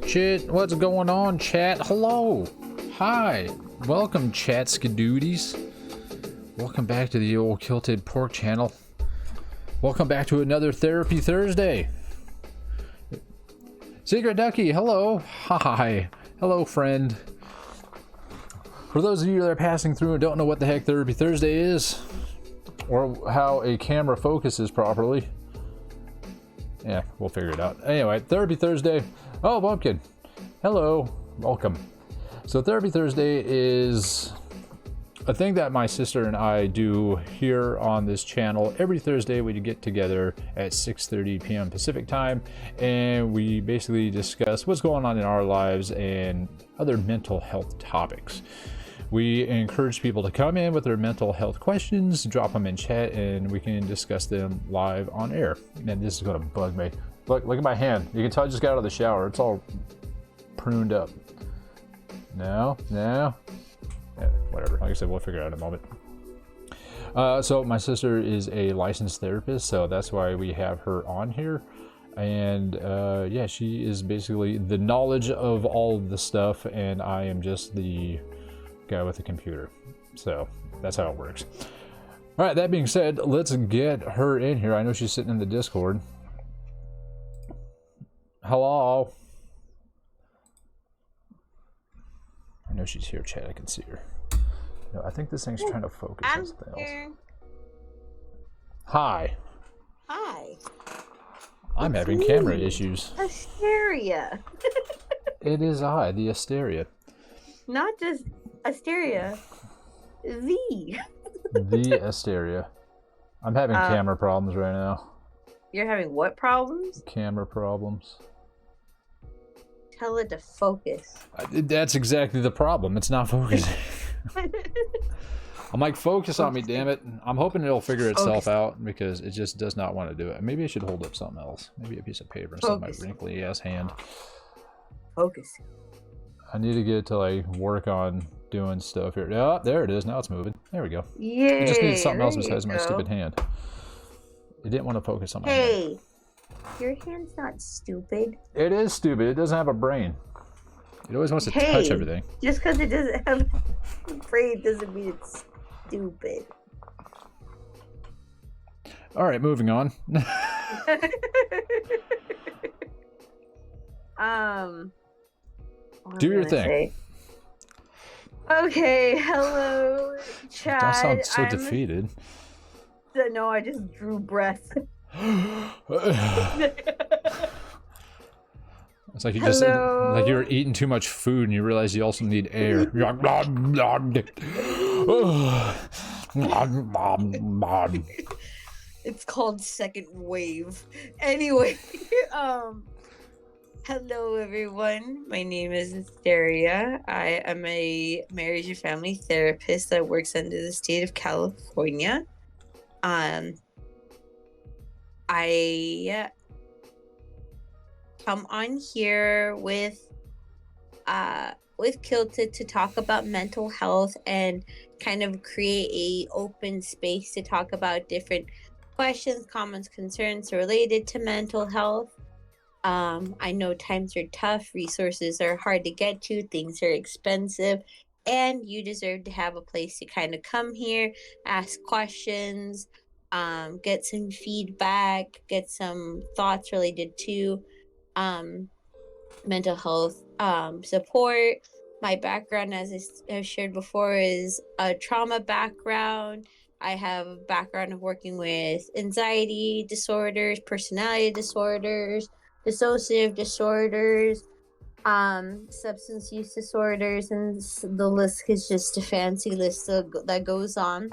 Shit, what's going on, chat? Hello, hi, welcome, chat skidooties. Welcome back to the old Kilted Pork channel. Welcome back to another Therapy Thursday. Secret Ducky, hello, hi, hello, friend. For those of you that are passing through and don't know what the heck Therapy Thursday is, or how a camera focuses properly, yeah, we'll figure it out. Anyway, Therapy Thursday. Oh, Bumpkin. Hello. Welcome. So Therapy Thursday is a thing that my sister and I do here on this channel. Every Thursday we get together at 6:30 p.m. Pacific time, and we basically discuss what's going on in our lives and other mental health topics. We encourage people to come in with their mental health questions, drop them in chat, and we can discuss them live on air. And this is gonna bug me. Look at my hand. You can tell I just got out of the shower. It's all pruned up. No. Yeah, whatever. Like I said, we'll figure it out in a moment. So my sister is a licensed therapist, so that's why we have her on here. And yeah, she is basically the knowledge of all of the stuff, and I am just the guy with the computer. So that's how it works. All right, that being said, let's get her in here. I know she's sitting in the Discord. Hello. I know she's here, chat. I can see her. No, I think this thing's trying to focus on something else. Hi. Hi. I'm having camera issues. Asteria. It is I, the Asteria. Not just Asteria. The Asteria. I'm having camera problems right now. You're having what problems? Camera problems. Tell it to focus. That's exactly the problem. It's not focusing. I'm like, focus on me, damn it. I'm hoping it'll figure itself out because it just does not want to do it. Maybe I should hold up something else. Maybe a piece of paper instead of my wrinkly ass hand. Focus. I need to get to like work on doing stuff here. Oh, there it is. Now it's moving. There we go. Yeah. I just need something else besides my stupid hand. It didn't want to focus on my hand. Hey, your hand's not stupid. It is stupid. It doesn't have a brain. It always wants to touch everything. Just because it doesn't have a brain doesn't mean it's stupid. All right, moving on. Do your thing. Okay, hello, Chad. Don't sound so defeated. No, I just drew breath. It's like you just like you were eating too much food and you realize you also need air. You're like, it's called second wave. Anyway, hello everyone. My name is Asteria. I am a marriage and family therapist that works under the state of California. I come on here with Kilted to talk about mental health and kind of create a open space to talk about different questions, comments, concerns related to mental health. I know times are tough, resources are hard to get to, things are expensive, and you deserve to have a place to kind of come here, ask questions, get some feedback, get some thoughts related to mental health support. My background, as I've shared before, is a trauma background. I have a background of working with anxiety disorders, personality disorders, dissociative disorders, substance use disorders, and the list is just a fancy list that goes on.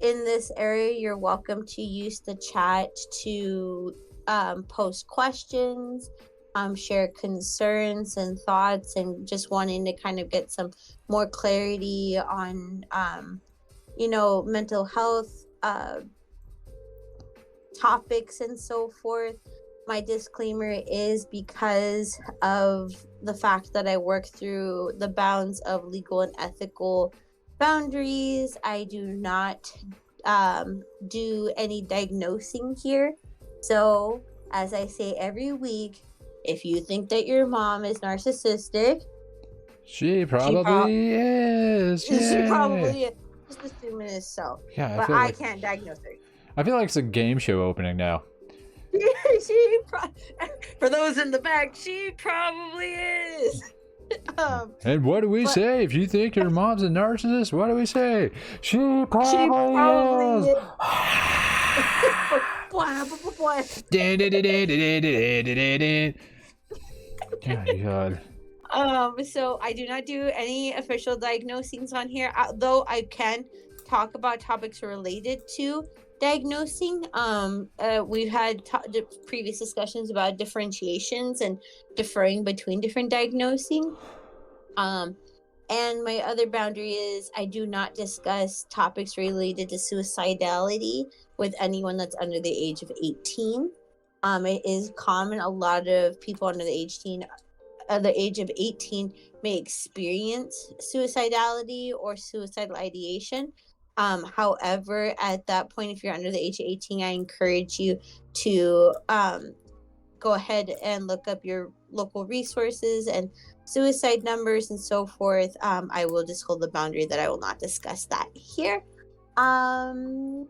in this area, you're welcome to use the chat to post questions, share concerns and thoughts, and just wanting to kind of get some more clarity on, mental health topics and so forth. My disclaimer is because of the fact that I work through the bounds of legal and ethical boundaries. I do not do any diagnosing here. So, as I say every week, if you think that your mom is narcissistic, She probably is. she Yay. probably is. Just assume it is so. Yeah, But I can't diagnose her. I feel like it's a game show opening now. For those in the back, she probably is. And what do we say? If you think your mom's a narcissist, what do we say? She probably is. God. So I do not do any official diagnosings on here, though I can talk about topics related to diagnosing. We've had previous discussions about differentiations and differing between different diagnosing. And my other boundary is I do not discuss topics related to suicidality with anyone that's under the age of 18. It is common, a lot of people under the age of 18 may experience suicidality or suicidal ideation. However, at that point, if you're under the age of 18, I encourage you to go ahead and look up your local resources and suicide numbers and so forth. I will just hold the boundary that I will not discuss that here. And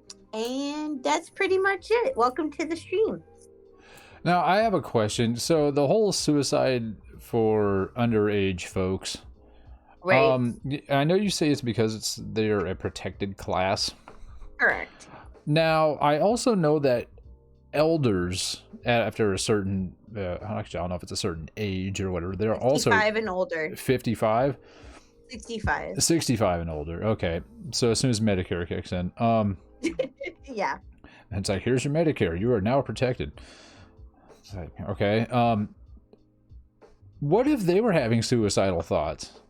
that's pretty much it. Welcome to the stream. Now, I have a question. So the whole suicide for underage folks, Right. I know you say it's because they're a protected class. Correct. Now, I also know that elders, after a certain, actually, I don't know if it's a certain age or whatever, they're also 55 and older. 55? 65. 65 and older. Okay. So as soon as Medicare kicks in, Yeah. it's like, here's your Medicare. You are now protected. It's like, okay. What if they were having suicidal thoughts?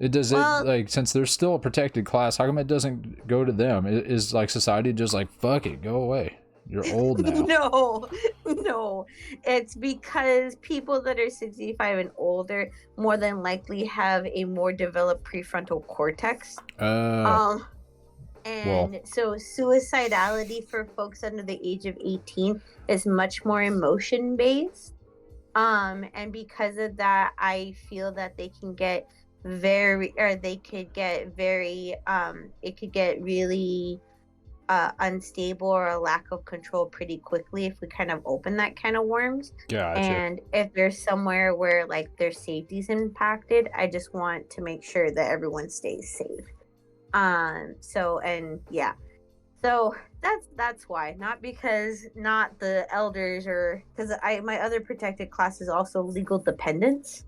Since they're still a protected class, how come it doesn't go to them? Is like society just like, fuck it, go away. You're old now. No. It's because people that are 65 and older more than likely have a more developed prefrontal cortex. So suicidality for folks under the age of 18 is much more emotion based. And because of that, I feel that it could get really unstable or a lack of control pretty quickly if we kind of open that can of worms. Gotcha. And if there's somewhere where like their safety's impacted, I just want to make sure that everyone stays safe. So that's why, not because not the elders, or because my other protected class is also legal dependents,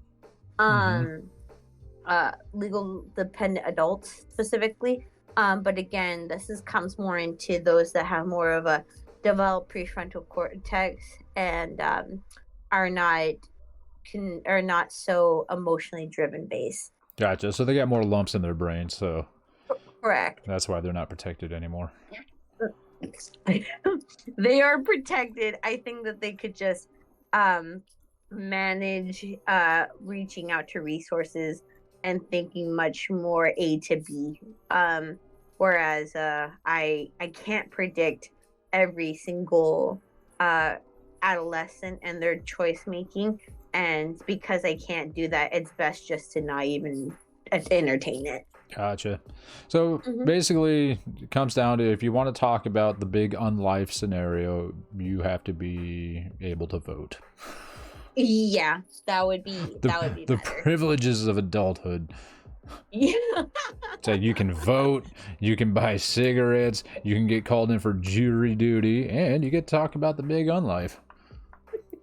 legal dependent adults specifically. But again, comes more into those that have more of a developed prefrontal cortex and are not so emotionally driven based. Gotcha. So they got more lumps in their brain, so correct. That's why they're not protected anymore. They are protected. I think that they could just manage reaching out to resources and thinking much more A to B. Whereas I can't predict every single adolescent and their choice making, and because I can't do that, it's best just to not even entertain it. Gotcha. So basically, it comes down to, if you want to talk about the big unlife scenario, you have to be able to vote. Yeah, that would be the better. Privileges of adulthood. Yeah. So you can vote, you can buy cigarettes, you can get called in for jury duty, and you get to talk about the big unlife.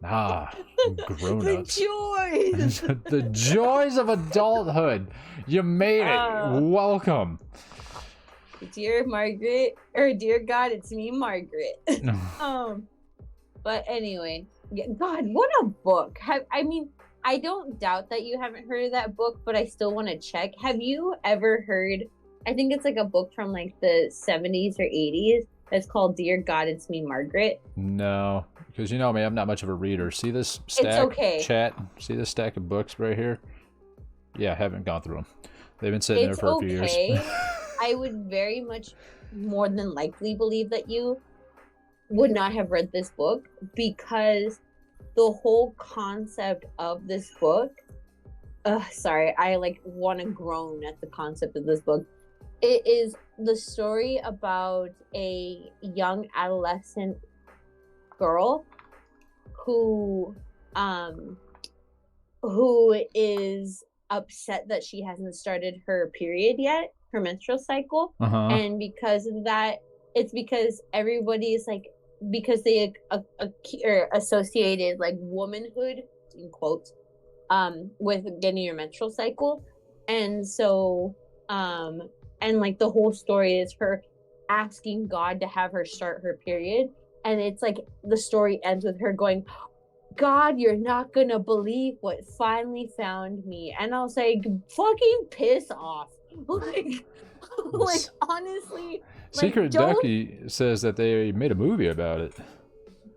Grown-ups. The joys. The joys of adulthood. You made it. Welcome. Dear Margaret, or dear God, it's me, Margaret. But anyway, yeah, God, what a book. I don't doubt that you haven't heard of that book, but I still want to check. Have you ever heard, I think it's like a book from like the 70s or 80s that's called Dear God, It's Me, Margaret? No, because you know me, I'm not much of a reader. See this stack, okay. chat? See this stack of books right here? Yeah, I haven't gone through them. They've been sitting there for a few years. I would very much more than likely believe that you would not have read this book, because the whole concept of this book, sorry, I like want to groan at the concept of this book. It is the story about a young adolescent girl who is upset that she hasn't started her period yet, her menstrual cycle. And because of that, it's because everybody is like, because they associated like womanhood in quotes with getting your menstrual cycle. And so and like the whole story is her asking God to have her start her period, and it's like the story ends with her going, God, you're not gonna believe what finally found me. And I was like, fucking piss off. Like honestly, Secret Ducky says that they made a movie about it.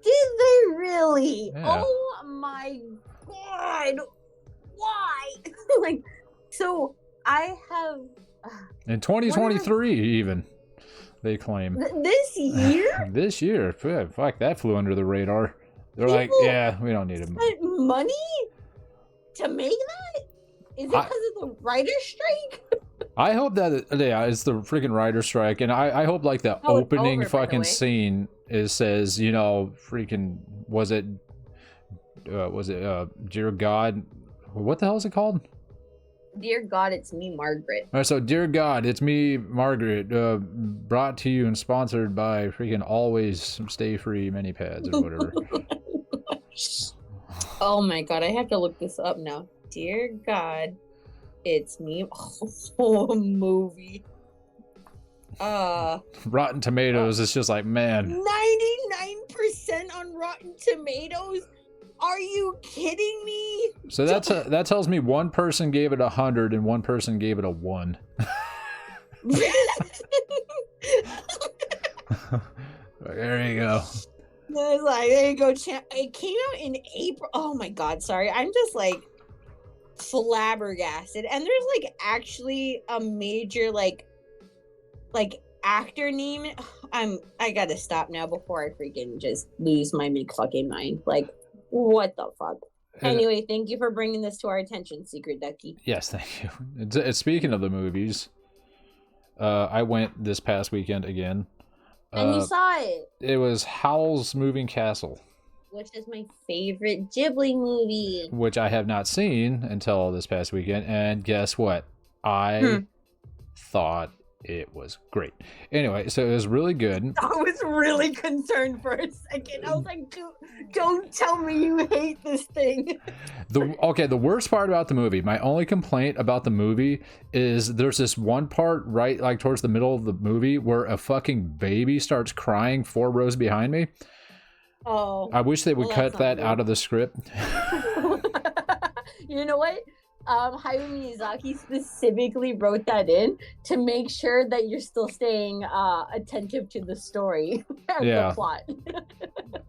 Did they really? Yeah. Oh my God. Why? Like, so I have in 2023 even, they claim. This year? This year. Fuck, that flew under the radar. They're like, yeah, we don't need it. Money to make that? Is it because of the writer's strike? I hope that it's the freaking writer's strike, and I hope like the opening over, fucking scene says, you know, freaking was it Dear God, what the hell is it called? Dear God, it's me, Margaret. All right, so Dear God, it's me, Margaret, brought to you and sponsored by freaking Always Stay Free mini pads or whatever. Oh my God, I have to look this up now. Dear God, it's me. Oh, movie. Rotten Tomatoes. It's just like, man. 99% on Rotten Tomatoes. Are you kidding me? So that tells me one person gave it 100 and one person gave it a 1. There you go. Like, there you go. It came out in April. Oh my God, sorry. I'm just like flabbergasted. And there's like actually a major like actor name. I gotta stop now before I freaking just lose my fucking mind. Like, what the fuck? Anyway, thank you for bringing this to our attention, Secret Ducky. Yes, thank you. Speaking of the movies, I went this past weekend again. And you saw it. It was Howl's Moving Castle, which is my favorite Ghibli movie. Which I have not seen until this past weekend. And guess what? I thought it was great. Anyway, so it was really good. I was really concerned for a second. I was like, dude, don't tell me you hate this thing. The worst part about the movie, my only complaint about the movie is there's this one part right like towards the middle of the movie where a fucking baby starts crying 4 rows behind me. Oh. I wish they would cut that out of the script. You know what? Hayao Miyazaki specifically wrote that in to make sure that you're still staying attentive to the story and the plot.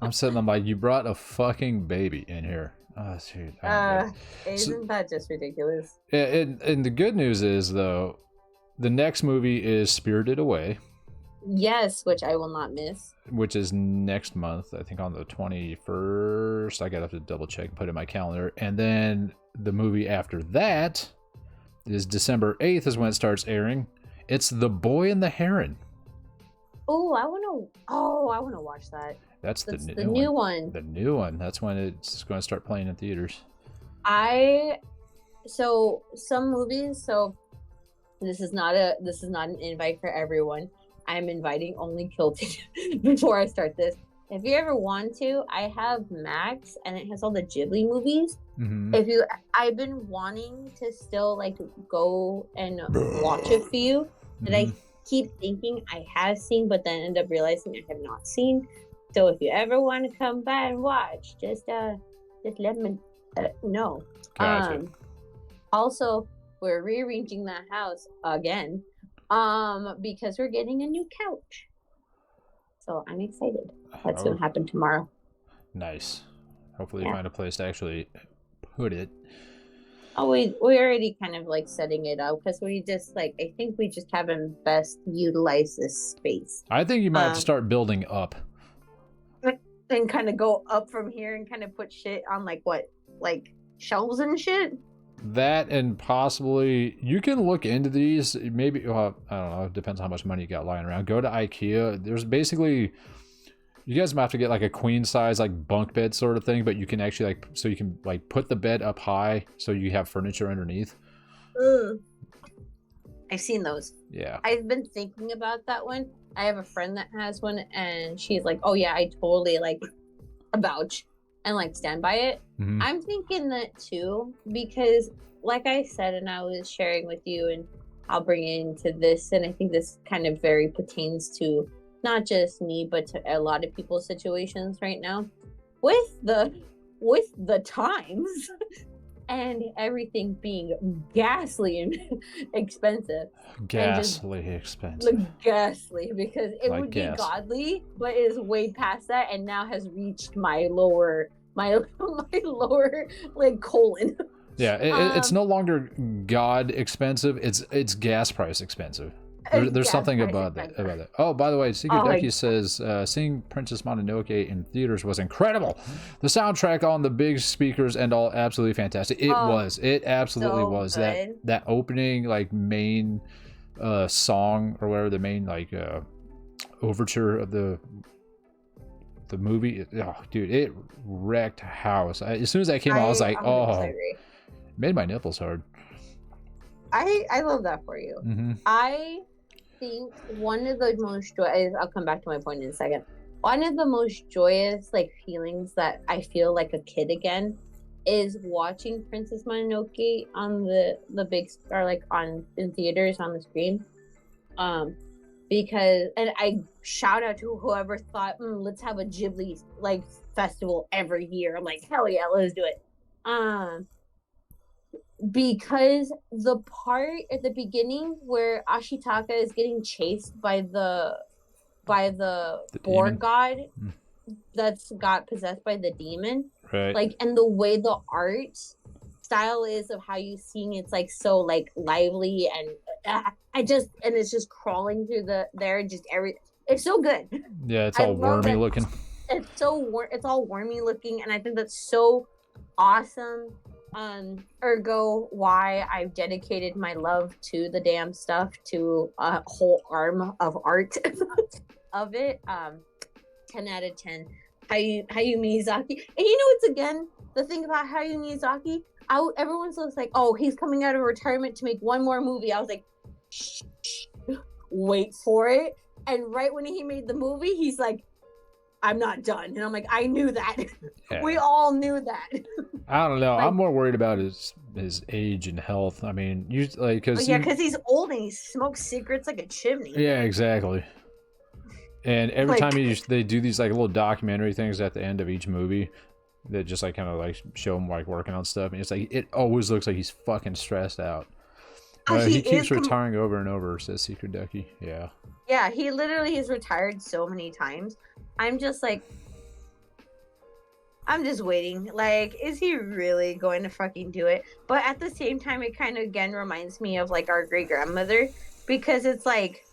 I'm sitting there like, you brought a fucking baby in here. Oh, shoot. Isn't that just ridiculous? And the good news is, though, the next movie is Spirited Away. Yes, which I will not miss. Which is next month, I think on the 21st. I gotta have to double check and put it in my calendar. And then the movie after that is December 8th is when it starts airing. It's The Boy and the Heron. Oh, I want to watch that. That's the new one. The new one. That's when it's going to start playing in theaters. So some movies, so this is not an invite for everyone. I'm inviting only Kilton before I start this. If you ever want to, I have Max and it has all the Ghibli movies. Mm-hmm. I've been wanting to still like go and watch a few, but keep thinking I have seen, but then end up realizing I have not seen. So if you ever want to come by and watch, just let me know. Gotcha. Also, we're rearranging that house again, because we're getting a new couch. So I'm excited. That's gonna happen tomorrow. Nice. Hopefully you find a place to actually put it. Oh, we already kind of like setting it up because we just like I think we just haven't best utilized this space. I think you might have to start building up. And kind of go up from here and kind of put shit on like shelves and shit. That and possibly you can look into these. Maybe I don't know. It depends how much money you got lying around. Go to IKEA. There's basically you guys might have to get like a queen size like bunk bed sort of thing, but you can actually like so you can like put the bed up high so you have furniture underneath. I've seen those. Yeah. I've been thinking about that one. I have a friend that has one, and she's like, "Oh yeah, I totally like vouch and like stand by it." Mm-hmm. I'm thinking that too because, like I said, and I was sharing with you, and I'll bring it into this, and I think this kind of very pertains to not just me, but to a lot of people's situations right now with the times. And everything being ghastly and expensive. Ghastly expensive. Ghastly, because it would be godly, but it is way past that and now has reached my lower like colon. Yeah, it's no longer God expensive, it's gas price expensive. There's something about that. Oh, by the way, Secret Ducky says seeing Princess Mononoke in theaters was incredible. The soundtrack on the big speakers and all absolutely fantastic. It was. It absolutely so was. Good. That opening like main song or whatever the main like overture of the movie. Oh, dude, it wrecked house. As soon as that came out, I was like, made my nipples hard. I love that for you. Mm-hmm. I think one of the most joyous, I'll come back to my point in a second. One of the most joyous like feelings that I feel like a kid again is watching Princess Mononoke on the big or like on in theaters on the screen. Because and I shout out to whoever thought let's have a Ghibli like festival every year. I'm like, hell yeah, let's do it. Because the part at the beginning where Ashitaka is getting chased by the boar god that's got possessed by the demon, right? Like, and the way the art style is of how you seeing it's like so like lively and it's just crawling through it's so good. Yeah, it's all wormy looking. It's so it's all wormy looking, and I think that's so awesome. Ergo why I've dedicated my love to the damn stuff to a whole arm of art of it. 10 out of 10. Hayao Miyazaki. And you know what's again the thing about Hayao Miyazaki? Everyone's just like, oh, he's coming out of retirement to make one more movie. I was like, shh, wait for it. And right when he made the movie, he's like, I'm not done. And I'm like, I knew that. Yeah. We all knew that. I don't know. Like, I'm more worried about his age and health. I mean, you like because he's old and he smokes cigarettes like a chimney. Yeah, exactly. And every time they do these like little documentary things at the end of each movie that just like kind of like show him like working on stuff, and it's like it always looks like he's fucking stressed out. He keeps retiring over and over, says Secret Ducky. Yeah. Yeah, he literally has retired so many times. I'm just waiting. Like, is he really going to fucking do it? But at the same time, it kind of again reminds me of like our great grandmother, because it's like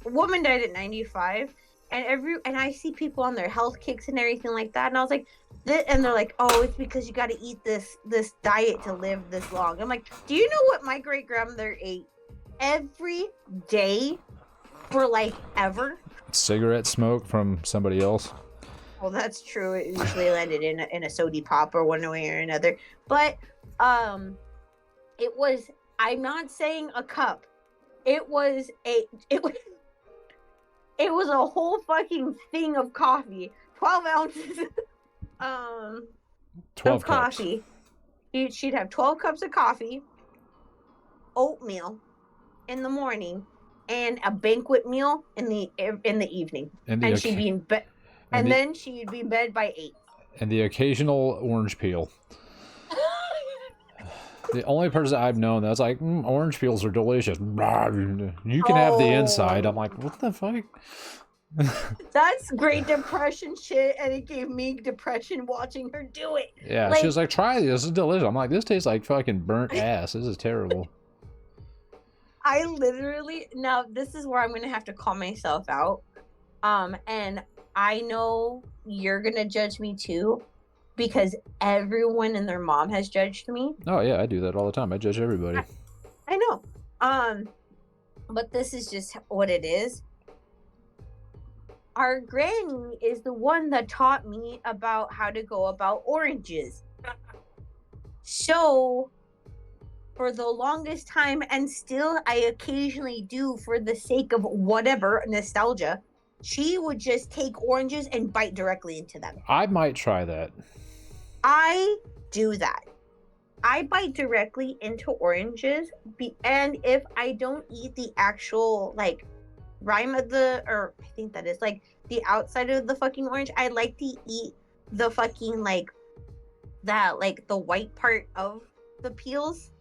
a woman died at 95, and I see people on their health kicks and everything like that, and I was like, and they're like, oh, it's because you got to eat this diet to live this long. I'm like, do you know what my great grandmother ate every day for like ever? Cigarette smoke from somebody else. Well, that's true. It usually landed in a sody pop or one way or another. But it was. I'm not saying a cup. It was a whole fucking thing of coffee. 12 ounces. 12 of coffee. She'd have 12 cups of coffee, oatmeal in the morning, and a banquet meal in the evening, and she'd be in bed, and then she'd be in bed by 8. And the occasional orange peel. The only person I've known that's like, orange peels are delicious. You can have the inside. I'm like, what the fuck? That's Great Depression shit, and it gave me depression watching her do it. Yeah, like, she was like, try this. This is delicious. I'm like, this tastes like fucking burnt ass. This is terrible. I literally, now this is where I'm going to have to call myself out. And I know you're going to judge me too, because everyone and their mom has judged me. Oh yeah, I do that all the time. I judge everybody. I know. But this is just what it is. Our granny is the one that taught me about how to go about oranges. So, for the longest time, and still I occasionally do for the sake of whatever, nostalgia, she would just take oranges and bite directly into them. I might try that. I do that. I bite directly into oranges, and if I don't eat the actual, like, rind of the, or I think that is like the outside of the fucking orange, I like to eat the fucking, like, that, like, the white part of the peels.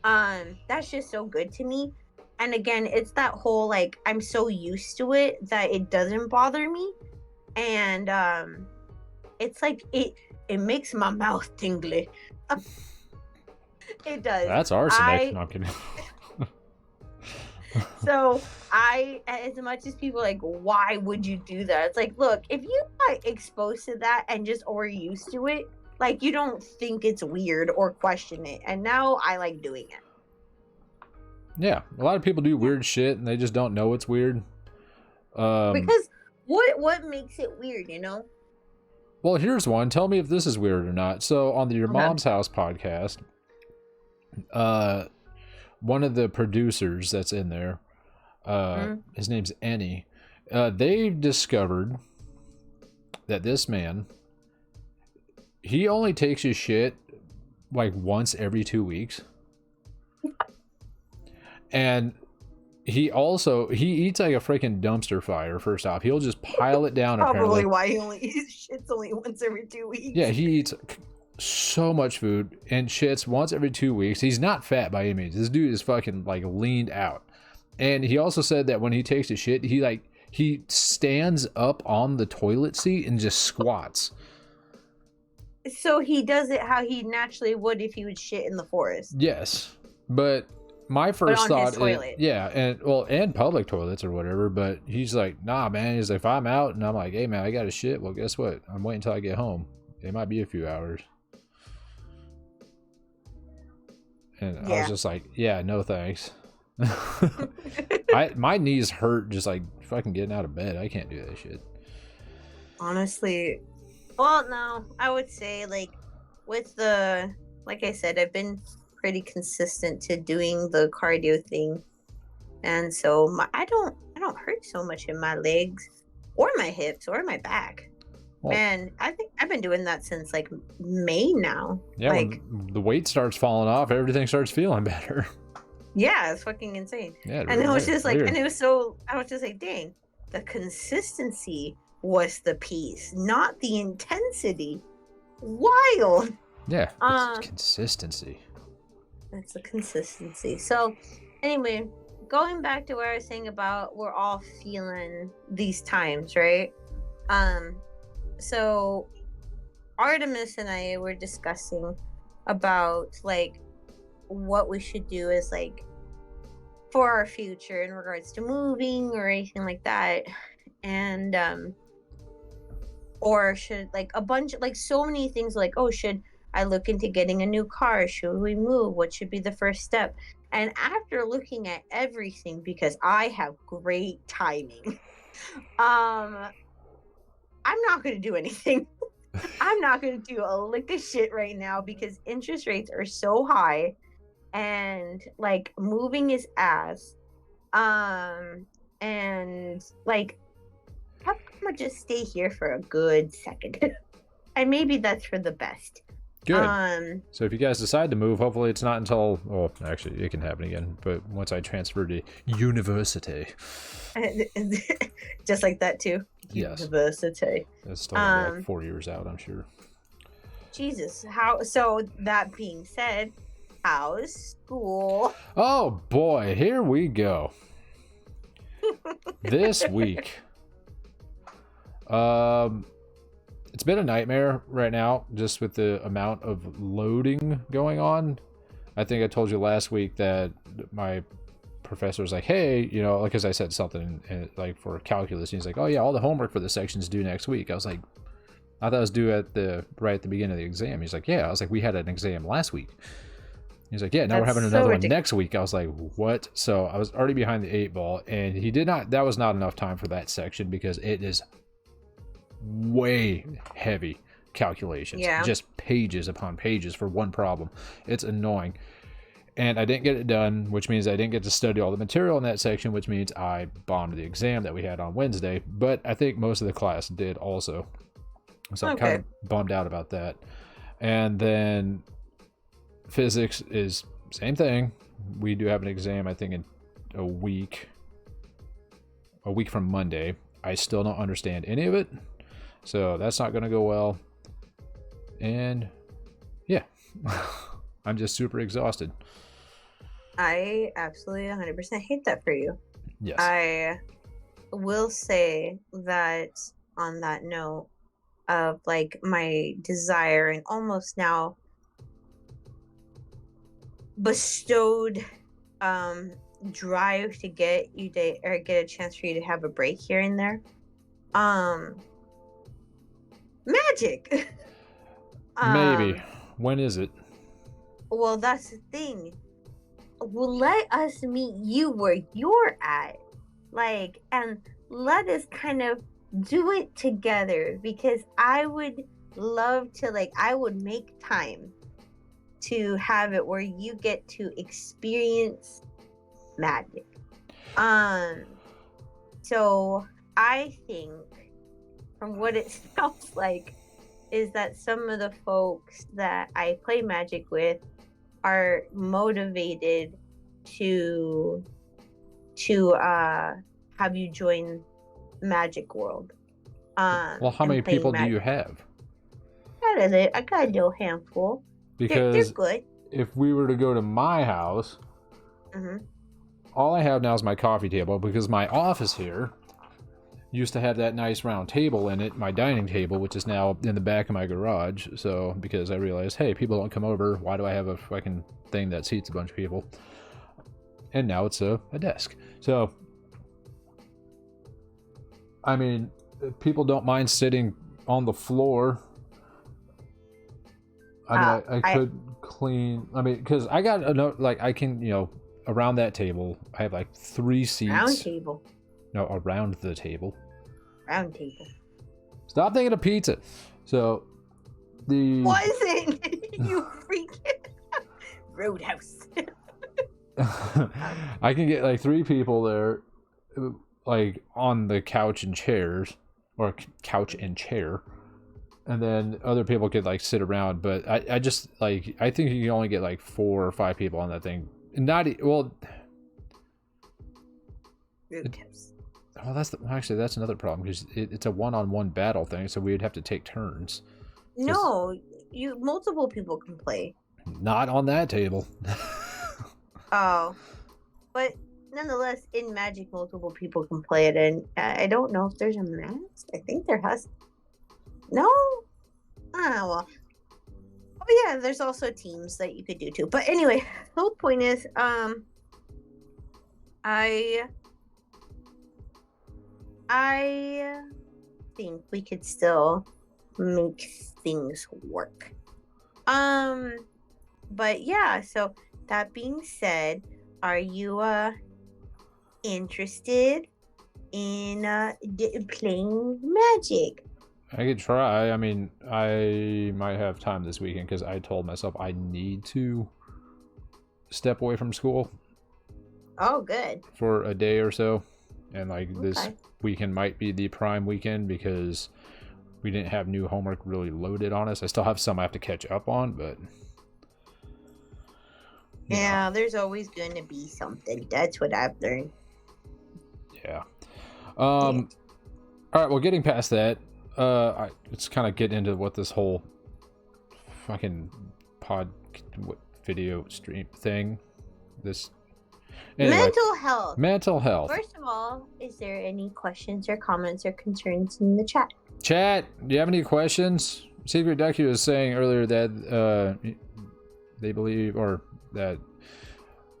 That's just so good to me. And again, it's that whole, like, I'm so used to it that it doesn't bother me. And it's like it makes my mouth tingly. It does. That's arsenic. No, I'm kidding. So as much as people are like, why would you do that? It's like, look, if you got exposed to that and just or used to it, like, you don't think it's weird or question it. And now I like doing it. Yeah, a lot of people do weird shit and they just don't know it's weird. Because what makes it weird, you know? Well, here's one. Tell me if this is weird or not. So on the Your Mom's House podcast, one of the producers that's in there, his name's Annie, they've discovered that this man, he only takes his shit like once every 2 weeks. And he eats like a freaking dumpster fire. First off, he'll just pile it down. Probably why he only eats shits only once every 2 weeks. Yeah, he eats so much food and shits once every 2 weeks. He's not fat by any means. This dude is fucking like leaned out. And he also said that when he takes a shit, he stands up on the toilet seat and just squats. So he does it how he naturally would if he would shit in the forest. Yes, but my first thought is, yeah, and public toilets or whatever, but he's like, nah, man. He's like, if I'm out and I'm like, hey, man, I got to shit. Well, guess what? I'm waiting until I get home. It might be a few hours. And I was just like, yeah, no thanks. My knees hurt just like fucking getting out of bed. I can't do that shit. Honestly, well, no, I would say, like, with the, like I said, I've been pretty consistent to doing the cardio thing, and so I don't hurt so much in my legs or my hips or my back. Well, and I think I've been doing that since like May now. Yeah, like, when the weight starts falling off, everything starts feeling better. Yeah, it's fucking insane. Yeah, and it was just like, and it was so, I was just like, dang, the consistency was the piece, not the intensity. Wild. Yeah, it's consistency. It's the consistency. So, anyway, going back to what I was saying about we're all feeling these times, right? So Artemis and I were discussing about like what we should do is like for our future in regards to moving or anything like that, and or should like a bunch like so many things like, oh, should I look into getting a new car? Should we move? What should be the first step? And after looking at everything, because I have great timing, I'm not going to do anything. I'm not going to do a lick of shit right now because interest rates are so high and like moving is ass. And like, I'm going to just stay here for a good second. And maybe that's for the best. Good. So if you guys decide to move, hopefully it's not until, well, actually it can happen again, but once I transfer to university. Just like that too. Yes. University. It's still gonna be like 4 years out, I'm sure. Jesus, so that being said, how's school? Oh boy, here we go. This week. It's been a nightmare right now, just with the amount of loading going on. I think I told you last week that my professor was like, hey, you know, like, because I said something like for calculus, and he's like, oh yeah, all the homework for the section's due next week. I was like, I thought it was due right at the beginning of the exam. He's like, yeah. I was like, we had an exam last week. He's like, yeah, now we're having another one next week. I was like, what? So I was already behind the 8 ball, and that was not enough time for that section because it is way heavy calculations. Yeah. Just pages upon pages for one problem. It's annoying. And I didn't get it done, which means I didn't get to study all the material in that section, which means I bombed the exam that we had on Wednesday. But I think most of the class did also. So I'm kind of bummed out about that. And then physics is same thing. We do have an exam, I think, in a week from Monday. I still don't understand any of it. So that's not going to go well. And yeah, I'm just super exhausted. I absolutely 100% hate that for you. Yes. I will say that on that note of like my desire and almost now bestowed drive to get a chance for you to have a break here and there. Magic. Maybe. When is it? Well, that's the thing. Well, let us meet you where you're at. Like, and let us kind of do it together, because I would love to, like, I would make time to have it where you get to experience magic. So I think from what it sounds like is that some of the folks that I play Magic with are motivated to have you join Magic World. Well, how many people do you have? I got a little handful. Because they're good. If we were to go to my house, all I have now is my coffee table, because my office here used to have that nice round table in it, my dining table, which is now in the back of my garage. So, because I realized, hey, people don't come over, why do I have a fucking thing that seats a bunch of people? And now it's a desk. So, I mean, people don't mind sitting on the floor. I mean, I could clean, I mean, because I got like, I can, you know, around that table, I have like 3 seats. Round table. No, around the table. Round table. Stop thinking of pizza. So, Wasn't you freaking Roadhouse? I can get like 3 people there, like on the couch and chairs, or couch and chair, and then other people could like sit around. But I just like, I think you can only get like 4 or 5 people on that thing. Well, that's another problem, because it's a one-on-one battle thing, so we would have to take turns. No, multiple people can play. Not on that table. Oh, but nonetheless, in Magic, multiple people can play it, and I don't know if there's a mask. I think there has. No. Well. Oh yeah, there's also teams that you could do too. But anyway, the whole point is, I think we could still make things work. But yeah, so that being said, are you interested in playing Magic? I could try. I mean, I might have time this weekend, because I told myself I need to step away from school. Oh, good. For a day or so. And like this weekend might be the prime weekend, because we didn't have new homework really loaded on us. I still have some I have to catch up on, but yeah, there's always going to be something. That's what I've learned. Yeah. All right. Well, getting past that, let's kind of get into what this whole fucking video stream thing. Anyway, mental health. First of all, is there any questions or comments or concerns in the chat? Chat, do you have any questions? Secret Ducky was saying earlier that they believe, or that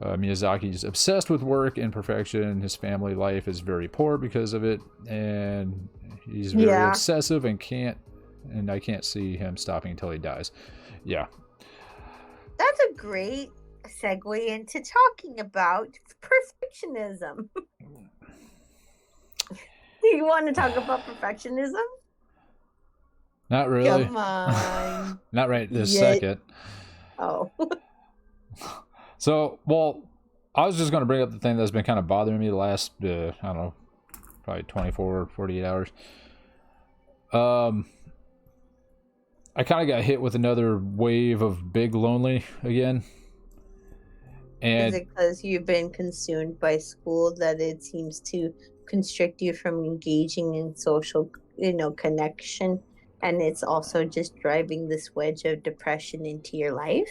Miyazaki is obsessed with work and perfection. His family life is very poor because of it, and he's very obsessive and I can't see him stopping until he dies. Yeah. That's a great segue into talking about perfectionism. Do you want to talk about perfectionism? Not really. Come on. Not right this second. Oh. So, well, I was just going to bring up the thing that's been kind of bothering me the last, I don't know, probably 24 or 48 hours. I kind of got hit with another wave of big lonely again. And is it because you've been consumed by school that it seems to constrict you from engaging in social, connection? And it's also just driving this wedge of depression into your life?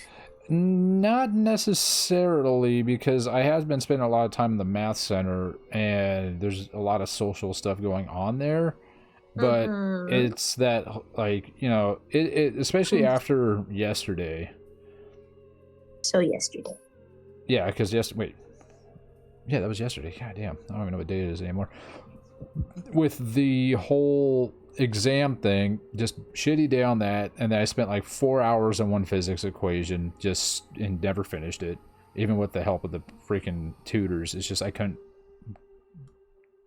Not necessarily, because I have been spending a lot of time in the math center and there's a lot of social stuff going on there. But it's that, like, it especially after yesterday. So yesterday. Yeah, because that was yesterday. God damn, I don't even know what day it is anymore. With the whole exam thing, just shitty day on that, and then I spent like 4 hours on one physics equation and never finished it, even with the help of the freaking tutors. It's just I couldn't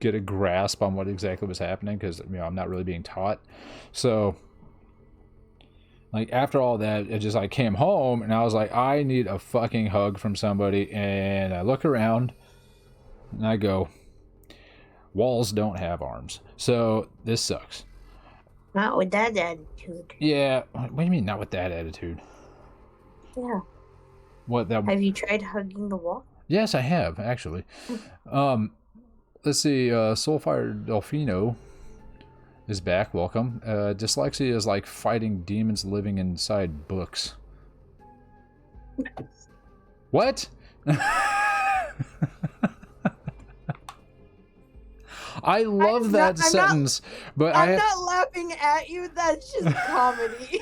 get a grasp on what exactly was happening because I'm not really being taught. So like after all that, I came home and I was like, I need a fucking hug from somebody. And I look around and I go, walls don't have arms, so this sucks. Not with that attitude. Yeah. What do you mean not with that attitude? Yeah. Have you tried hugging the wall? Yes, I have, actually. Let's see, Soulfire Delfino is back. Welcome. Dyslexia is like fighting demons living inside books. What? I love that sentence, but I'm not laughing at you. That's just comedy.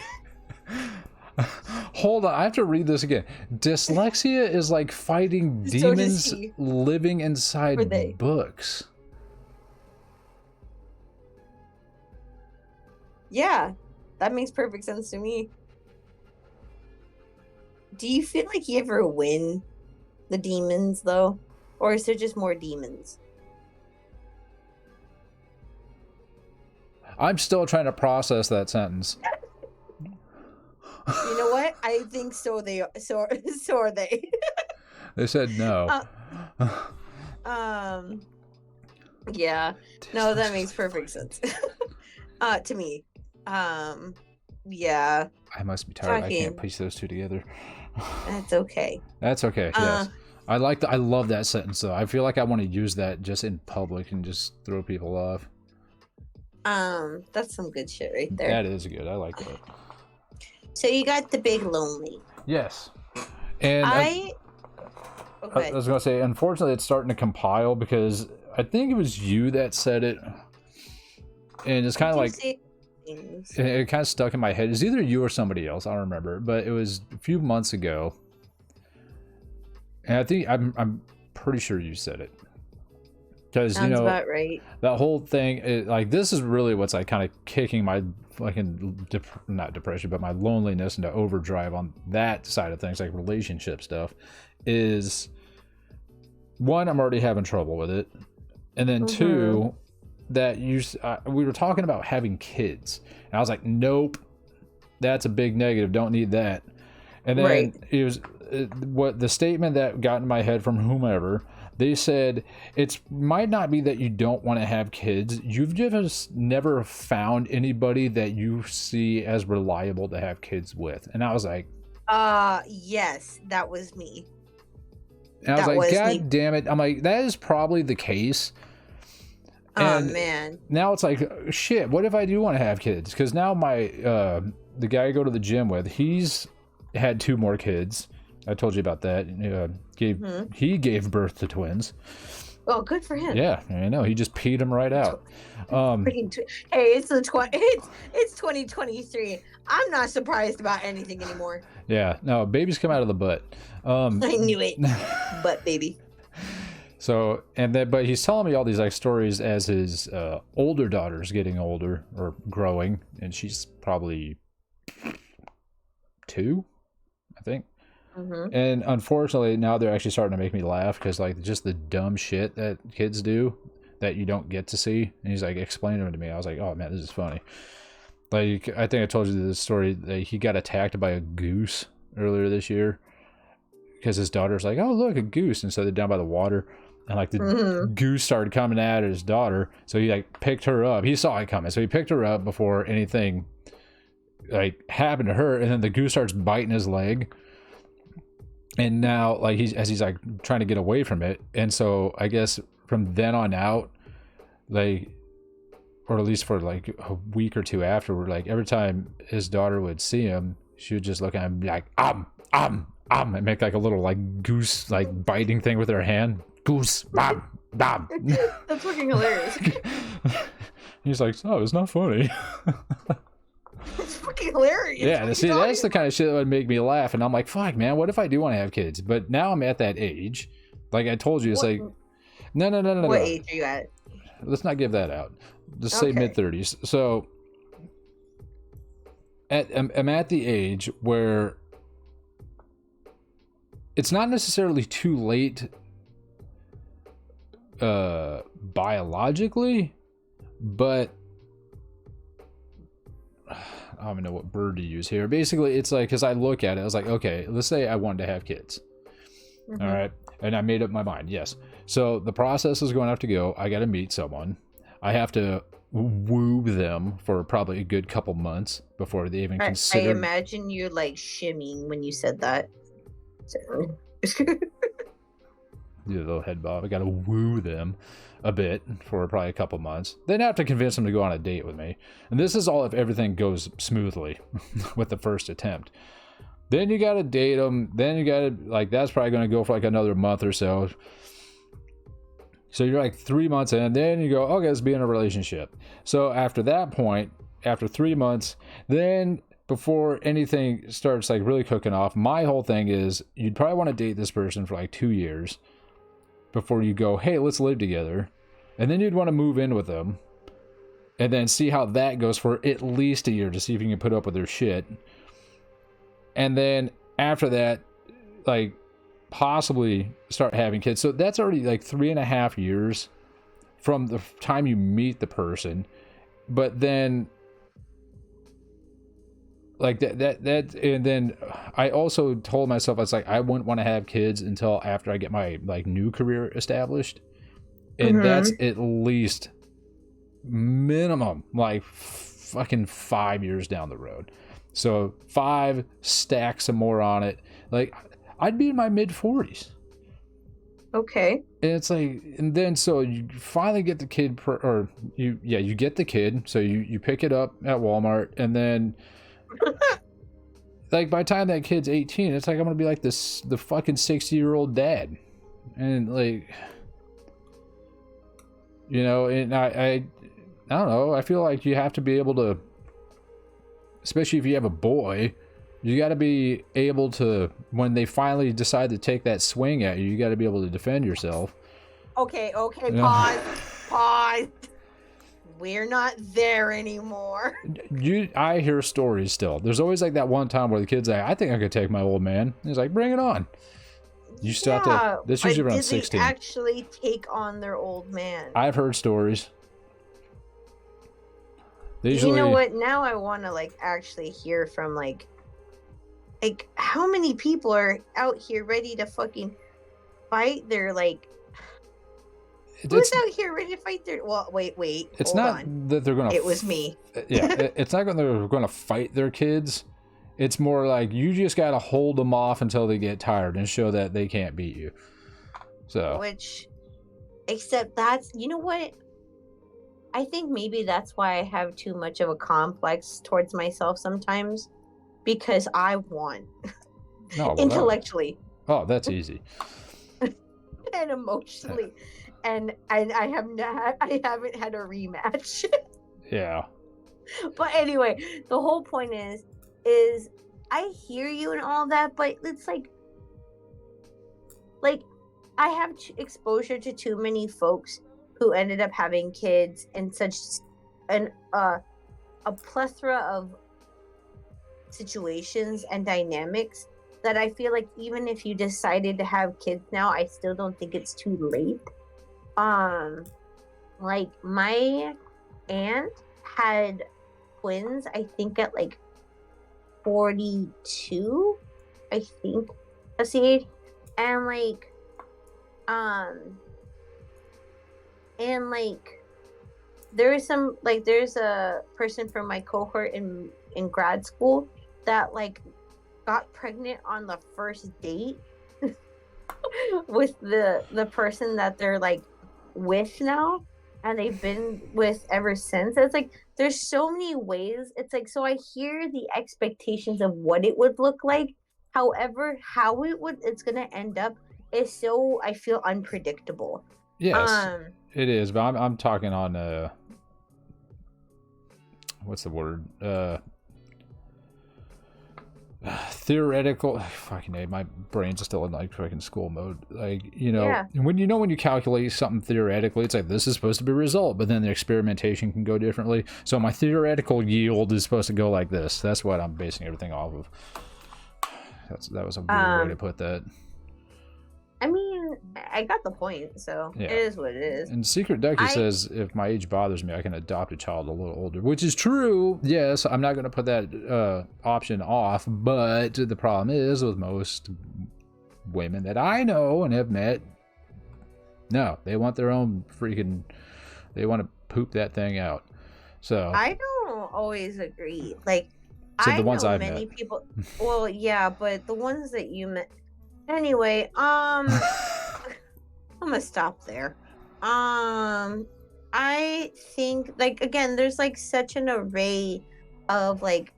Hold on, I have to read this again. Dyslexia is like fighting demons living inside books. Yeah, that makes perfect sense to me. Do you feel like you ever win the demons, though? Or is there just more demons? I'm still trying to process that sentence. You know what? I think so. So are they. They said no. Yeah. No, that makes perfect sense. To me. Yeah. I must be tired. I can't piece those two together. That's okay. That's okay. Yes. I love that sentence though. I feel like I want to use that just in public and just throw people off. That's some good shit right there. That is good. I like that. So you got the big lonely. Yes. And I was going to say, unfortunately, it's starting to compile because I think it was you that said it. And it's kind of like, it kind of stuck in my head. It's either you or somebody else. I don't remember. But it was a few months ago. And I think, I'm pretty sure you said it. Because, sounds about right. That whole thing, like, this is really what's like kind of kicking my fucking, not depression, but my loneliness into overdrive on that side of things, like relationship stuff, is, one, I'm already having trouble with it. And then two, that we were talking about having kids. And I was like, nope, that's a big negative. Don't need that. And then it was what the statement that got in my head from whomever They said it might not be that you don't want to have kids. You've just never found anybody that you see as reliable to have kids with. And I was like, yes, that was me. and I was like, God damn it. I'm like, that is probably the case. Oh, And man. now it's like, shit, what if I do want to have kids? Because now the guy I go to the gym with, he's had 2 more kids. I told you about that. He gave birth to twins. Oh, good for him. Yeah, I know. He just peed them right out. Hey, it's 2023. I'm not surprised about anything anymore. Yeah, no, babies come out of the butt. I knew it. Butt baby. So, but he's telling me all these like stories as his older daughter's getting older or growing, and she's probably 2, I think. And unfortunately, now they're actually starting to make me laugh because like just the dumb shit that kids do that you don't get to see. And he's like explaining them to me. I was like, oh man, this is funny. Like I think I told you this story that he got attacked by a goose earlier this year because his daughter's like, oh look, a goose, and so they're down by the water. And like the goose started coming at his daughter, so he like picked her up. He saw it coming, so he picked her up before anything like happened to her. And then the goose starts biting his leg, and now like he's like trying to get away from it. And so I guess from then on out, like, or at least for like a week or 2 afterward, like every time his daughter would see him, she would just look at him and be like and make like a little like goose like biting thing with her hand. Goose, That's fucking hilarious. He's like, oh, it's not funny. It's fucking hilarious. Yeah, see, that's the kind of shit that would make me laugh. And I'm like, fuck, man, what if I do want to have kids? But now I'm at that age. Like I told you, it's like, no. What age are you at? Let's not give that out. Just say mid-30s. So I'm at the age where it's not necessarily too late biologically, but I don't even know what word to use here. Basically, it's like, because I look at it, I was like, okay, let's say I wanted to have kids. All right. And I made up my mind. Yes. So the process is going to have to go. I got to meet someone. I have to woo them for probably a good couple months before they even consider. I imagine you're like shimmying when you said that. Do a little head bob. I got to woo them a bit for probably a couple months. Then I have to convince them to go on a date with me. And this is all if everything goes smoothly with the first attempt. Then you got to date them. Then you got to, like, that's probably going to go for like another month or so. So you're like 3 months in, and then you go, okay, let's be in a relationship. So after that point, after 3 months, then before anything starts like really cooking off, my whole thing is you'd probably want to date this person for like 2 years before you go, hey, let's live together. And then you'd want to move in with them and then see how that goes for at least a year to see if you can put up with their shit. And then after that, like, possibly start having kids. So that's already like 3.5 years from the time you meet the person. But then like that and then I also told myself, I was like, I wouldn't want to have kids until after I get my like new career established. And that's at least minimum like fucking 5 years down the road. So 5, stack some more on it. Like I'd be in my mid-40s. Okay. And it's like, and then so you finally get the kid, you get the kid. So you pick it up at Walmart, and then like by the time that kid's 18, it's like I'm gonna be like the fucking 60-year-old dad, and like, you know, and I don't know. I feel like you have to be able to, especially if you have a boy. You got to be able to, when they finally decide to take that swing at you, you got to be able to defend yourself. Okay, pause. We're not there anymore. I hear stories still. There's always like that one time where the kid's like, I think I could take my old man. He's like, bring it on. You still have to, this usually around 16. They actually take on their old man. I've heard stories. You know what? Now I want to like actually hear from like how many people are out here ready to fucking fight their like Who's out here ready to fight their? Well, wait, it's hold not on. that they're gonna. It was me. Yeah, it's not they're gonna fight their kids. It's more like you just gotta hold them off until they get tired and show that they can't beat you. So. Except that's, you know what? I think maybe that's why I have too much of a complex towards myself sometimes, because I won intellectually. That's easy. And emotionally, and I haven't had a rematch. Yeah. But anyway, the whole point is I hear you and all that, but it's like I have exposure to too many folks who ended up having kids in such a plethora of situations and dynamics that I feel like even if you decided to have kids now, I still don't think it's too late. Like my aunt had twins, I think at like 42, I think that's the age, and there's a person from my cohort in grad school that like got pregnant on the first date with the person that they're like with now, and they've been with ever since. It's like there's so many ways. It's like, so I hear the expectations of what it would look like. However, how it's gonna end up is so, I feel, unpredictable. Yes, it is. But I'm talking on what's the word? Theoretical. Fucking A, my brain's still in like fucking school mode. Like, you know, Yeah. when you calculate something theoretically, it's like this is supposed to be a result, but then the experimentation can go differently. So my theoretical yield is supposed to go like this. That's what I'm basing everything off of. That was a weird way to put that. I mean, I got the point, so Yeah. It is what it is. And Secret Ducky says, if my age bothers me, I can adopt a child a little older, which is true. Yes, I'm not going to put that option off, but the problem is with most women that I know and have met, no, they want their own freaking, they want to poop that thing out. So I don't always agree. Like, so I the ones know I've many met. people. Well, yeah, but the ones that you met. Anyway, I'm gonna stop there. I think, like, again, there's like such an array of like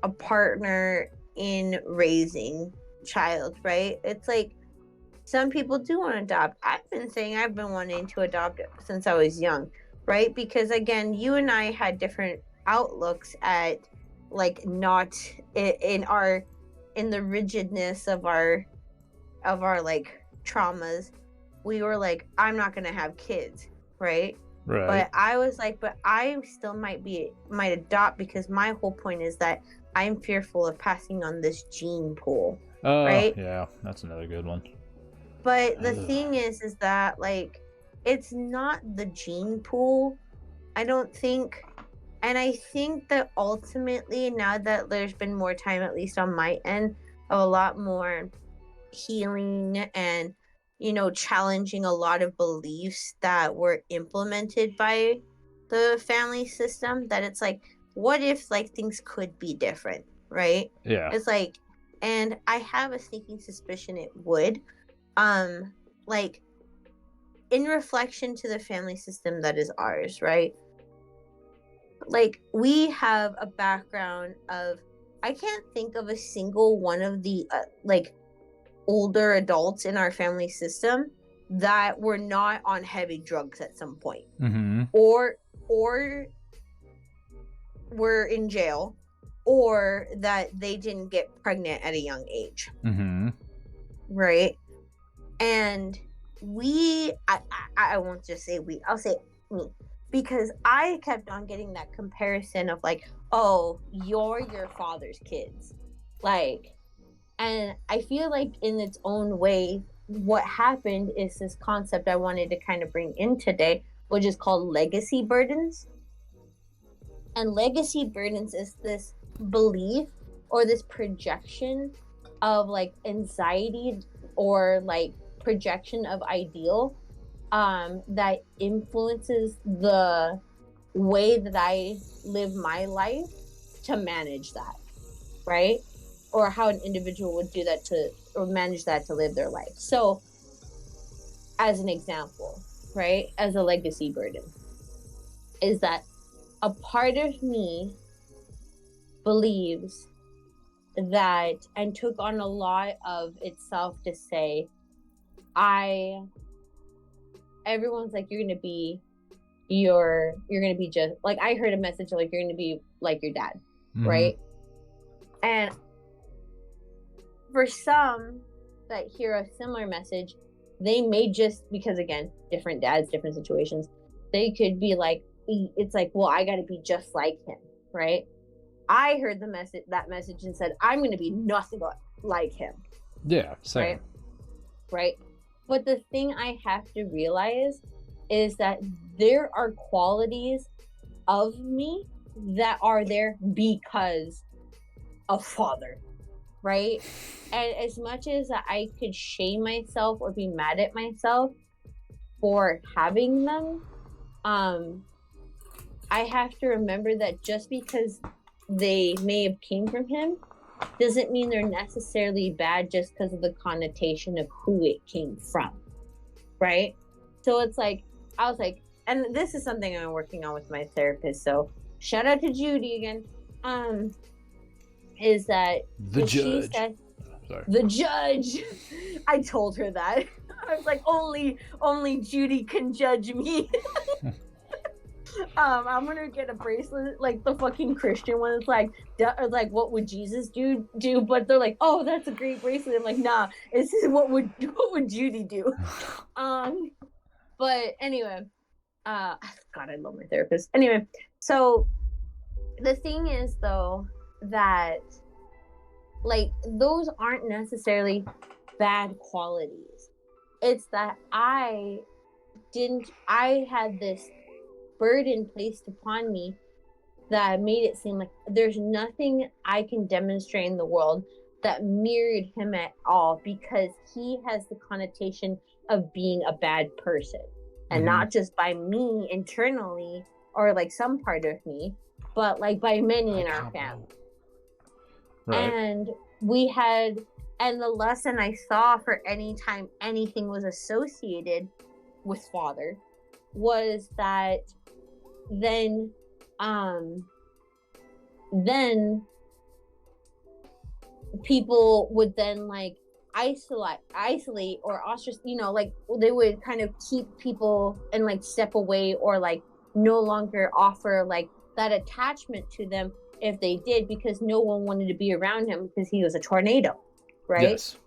a partner in raising child, right? It's like some people do want to adopt. I've been saying I've been wanting to adopt since I was young, right? Because again, you and I had different outlooks at like not in the rigidness of our like traumas. We were like, I'm not gonna have kids, right? Right. But I was like, but I still might adopt, because my whole point is that I'm fearful of passing on this gene pool, right? Yeah, that's another good one. But the thing is that like it's not the gene pool, I don't think. And I think that ultimately, now that there's been more time, at least on my end, of a lot more healing and, you know, challenging a lot of beliefs that were implemented by the family system, that it's like, what if like things could be different, right? Yeah. It's like, and I have a sneaking suspicion it would. Like, in reflection to the family system that is ours, right? Like, we have a background of, I can't think of a single one of the like older adults in our family system that were not on heavy drugs at some point, or were in jail, or that they didn't get pregnant at a young age, right? And I won't just say we, I'll say me, because I kept on getting that comparison of like, oh, you're your father's kids, like, and I feel like in its own way, what happened is this concept I wanted to kind of bring in today, which is called legacy burdens. And legacy burdens is this belief or this projection of like anxiety or like projection of ideal that influences the way that I live my life to manage that, right? Or how an individual would do that to, or manage that to live their life. So, as an example, right, as a legacy burden, is that a part of me believes that, and took on a lot of itself to say, everyone's like, you're gonna be just like, I heard a message like, you're gonna be like your dad, right? And for some that hear a similar message, they may just, because again, different dads, different situations, they could be like, it's like, well, I gotta be just like him, right? I heard that message and said, I'm gonna be nothing like him. Yeah, same. Right? But the thing I have to realize is that there are qualities of me that are there because of father, right? And as much as I could shame myself or be mad at myself for having them, I have to remember that just because they may have came from him doesn't mean they're necessarily bad just because of the connotation of who it came from, right? So it's like, I was like, and this is something I'm working on with my therapist, so shout out to Judy again, is that the judge. She said, the judge. I told her that. I was like, only Judy can judge me. I'm gonna get a bracelet like the fucking Christian one. It's like what would Jesus do? But they're like, oh, that's a great bracelet. I'm like, nah, it's what would Judy do? But anyway, God, I love my therapist. Anyway, so the thing is though that like those aren't necessarily bad qualities. It's that I had this burden placed upon me that made it seem like there's nothing I can demonstrate in the world that mirrored him at all, because he has the connotation of being a bad person, and not just by me internally or like some part of me, but like by many in our family. Right. And the lesson I saw for any time anything was associated with father was that then people would then like isolate or ostracize, like they would kind of keep people and like step away or like no longer offer like that attachment to them if they did, because no one wanted to be around him because he was a tornado, right? Yes.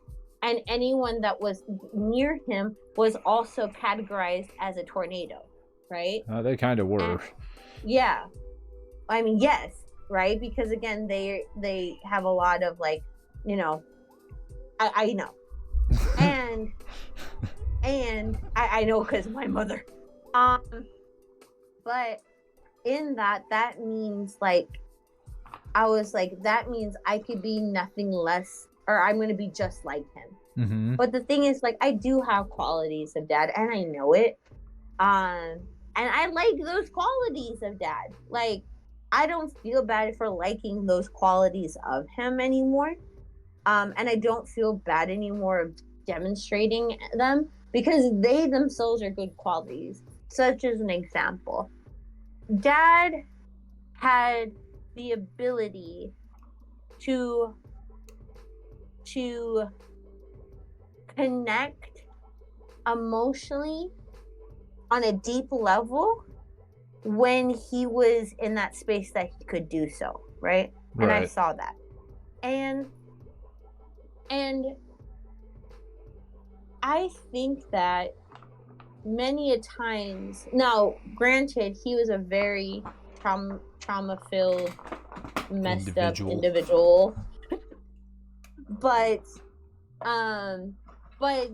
And anyone that was near him was also categorized as a tornado, right? They kind of were. Yeah. I mean, yes, right? Because again, they have a lot of like, I know. and I know because my mother. But in that means like, I was like, that means I could be nothing less, or I'm going to be just like him. Mm-hmm. But the thing is, like, I do have qualities of dad, and I know it. And I like those qualities of dad. Like, I don't feel bad for liking those qualities of him anymore. And I don't feel bad anymore of demonstrating them, because they themselves are good qualities. Such as an example, dad had the ability to connect emotionally on a deep level when he was in that space that he could do so, right? And I saw that. And I think that many a times, now granted, he was a very trauma-filled, messed up individual. But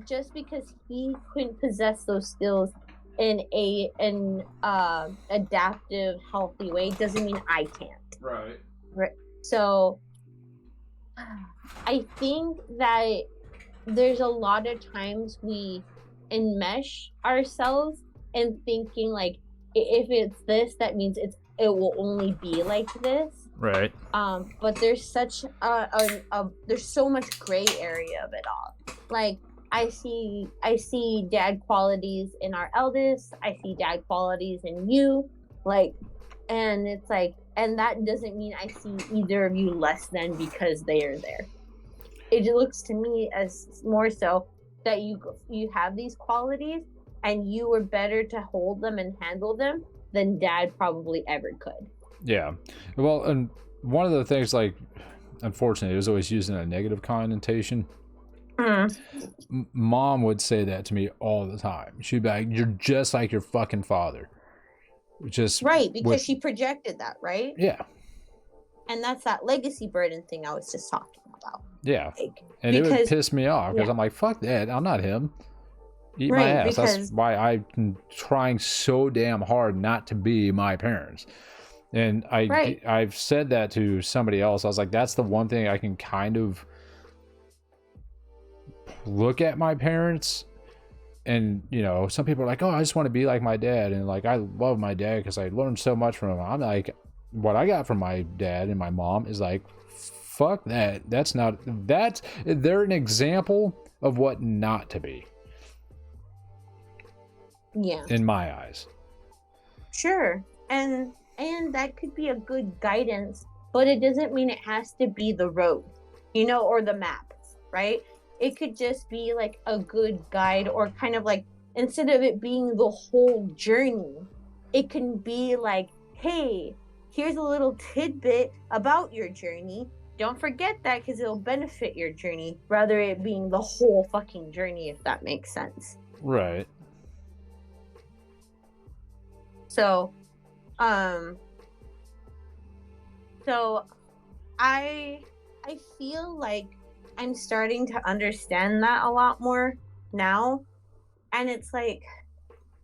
just because he couldn't possess those skills in an adaptive, healthy way doesn't mean I can't. Right. So I think that there's a lot of times we enmesh ourselves and thinking like if it's this, that means it will only be like this. Right. But there's such there's so much gray area of it all. Like I see dad qualities in our eldest. I see dad qualities in you. Like, and it's like, and that doesn't mean I see either of you less than because they are there. It looks to me as more so that you have these qualities and you were better to hold them and handle them than dad probably ever could. Yeah. Well, and one of the things, like, unfortunately, it was always used in a negative connotation. Mom would say that to me all the time. She'd be like, "You're just like your fucking father." Just right, because she projected that, right? Yeah. And that's that legacy burden thing I was just talking about. Yeah. Like, and because, it would piss me off because I'm like, fuck that. I'm not him. Eat my ass. That's why I'm trying so damn hard not to be my parents. And I've said that to somebody else. I was like, that's the one thing I can kind of look at my parents. And, you know, some people are like, oh, I just want to be like my dad. And like, I love my dad because I learned so much from him. I'm like, what I got from my dad and my mom is like, fuck that. They're an example of what not to be. Yeah. In my eyes. Sure. And that could be a good guidance, but it doesn't mean it has to be the road, you know, or the map, right? It could just be like a good guide, or kind of like, instead of it being the whole journey, it can be like, hey, here's a little tidbit about your journey. Don't forget that because it'll benefit your journey, rather it being the whole fucking journey, if that makes sense. Right. So, I feel like I'm starting to understand that a lot more now. And it's like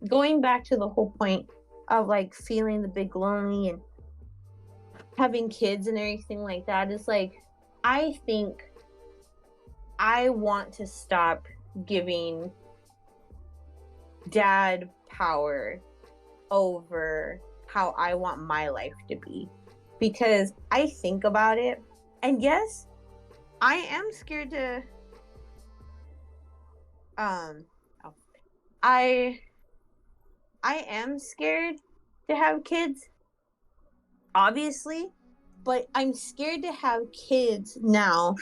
going back to the whole point of like feeling the big lonely and having kids and everything like that is like, I think I want to stop giving dad power over how I want my life to be, because I think about it, and yes, I am scared to I am scared to have kids, obviously, but I'm scared to have kids now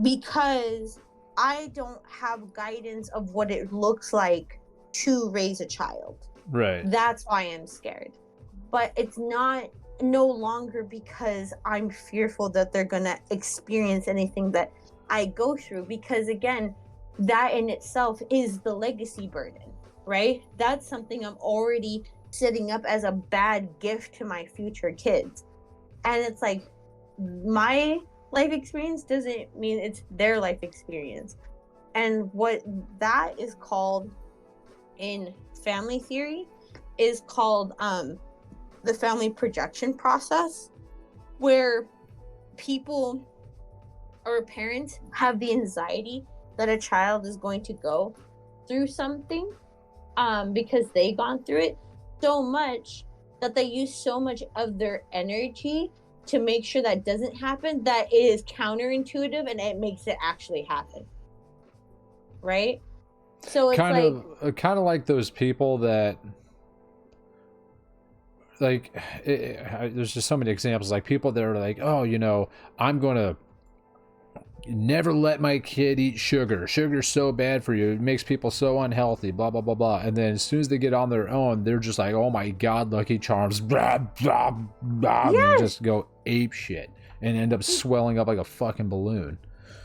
because I don't have guidance of what it looks like to raise a child. Right. That's why I'm scared. But it's no longer because I'm fearful that they're gonna experience anything that I go through, because again, that in itself is the legacy burden, right? That's something I'm already setting up as a bad gift to my future kids. And it's like, my life experience doesn't mean it's their life experience. And what that is called in family theory is called the family projection process, where people or parents have the anxiety that a child is going to go through something because they've gone through it so much that they use so much of their energy to make sure that doesn't happen, that it is counterintuitive and it makes it actually happen. Right? So it's kind of like those people that, like, there's just so many examples, like people that are like, oh, you know, I'm gonna never let my kid eat sugar. Sugar's so bad for you. It makes people so unhealthy, blah, blah, blah, blah. And then as soon as they get on their own, they're just like, oh my God, Lucky Charms, blah, blah, blah, yes. And just go ape shit and end up swelling up like a fucking balloon.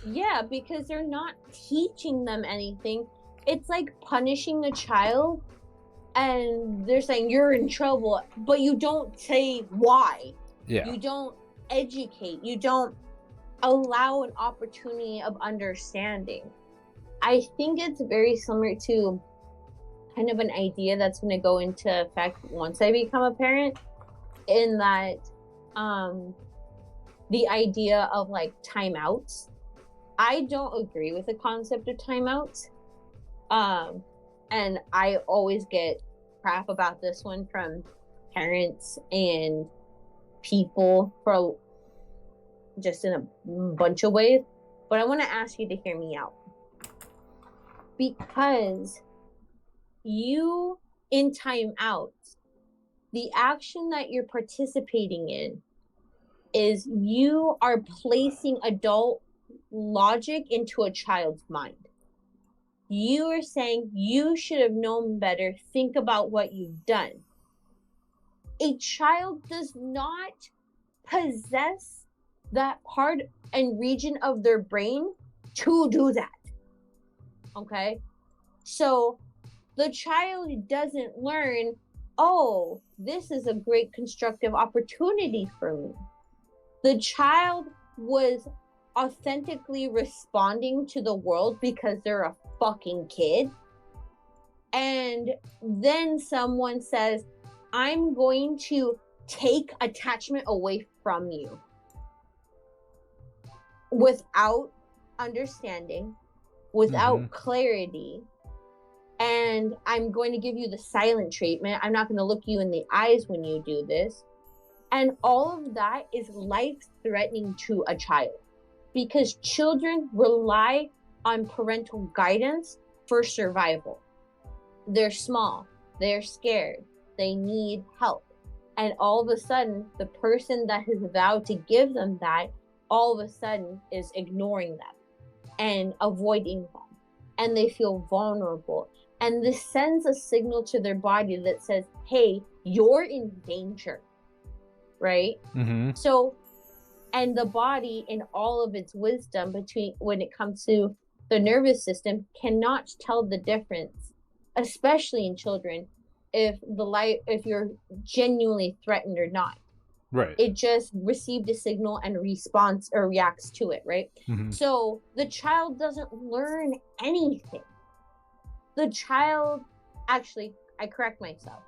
Yeah, because they're not teaching them anything. It's like punishing a child and they're saying you're in trouble, but you don't say why. Yeah. You don't educate. You don't allow an opportunity of understanding. I think it's very similar to kind of an idea that's going to go into effect once I become a parent, in that the idea of like timeouts. I don't agree with the concept of timeouts And I always get crap about this one from parents and people for just in a bunch of ways. But I want to ask you to hear me out. Because you, in timeouts, the action that you're participating in is you are placing adult logic into a child's mind. You are saying you should have known better. Think about what you've done. A child does not possess that part and region of their brain to do that. Okay? So the child doesn't learn, oh, this is a great constructive opportunity for me. The child was authentically responding to the world because they're a fucking kid. And then someone says, I'm going to take attachment away from you without understanding, without clarity. And I'm going to give you the silent treatment. I'm not going to look you in the eyes when you do this. And all of that is life-threatening to a child because children rely on parental guidance for survival. They're small, they're scared, they need help. And all of a sudden, the person that has vowed to give them that, all of a sudden is ignoring them and avoiding them. And they feel vulnerable. And this sends a signal to their body that says, hey, you're in danger, right? So, and the body in all of its wisdom when it comes to the nervous system cannot tell the difference, especially in children, if you're genuinely threatened or not. Right. It just received a signal and response or reacts to it, right? So the child doesn't learn anything. The child, actually, I correct myself.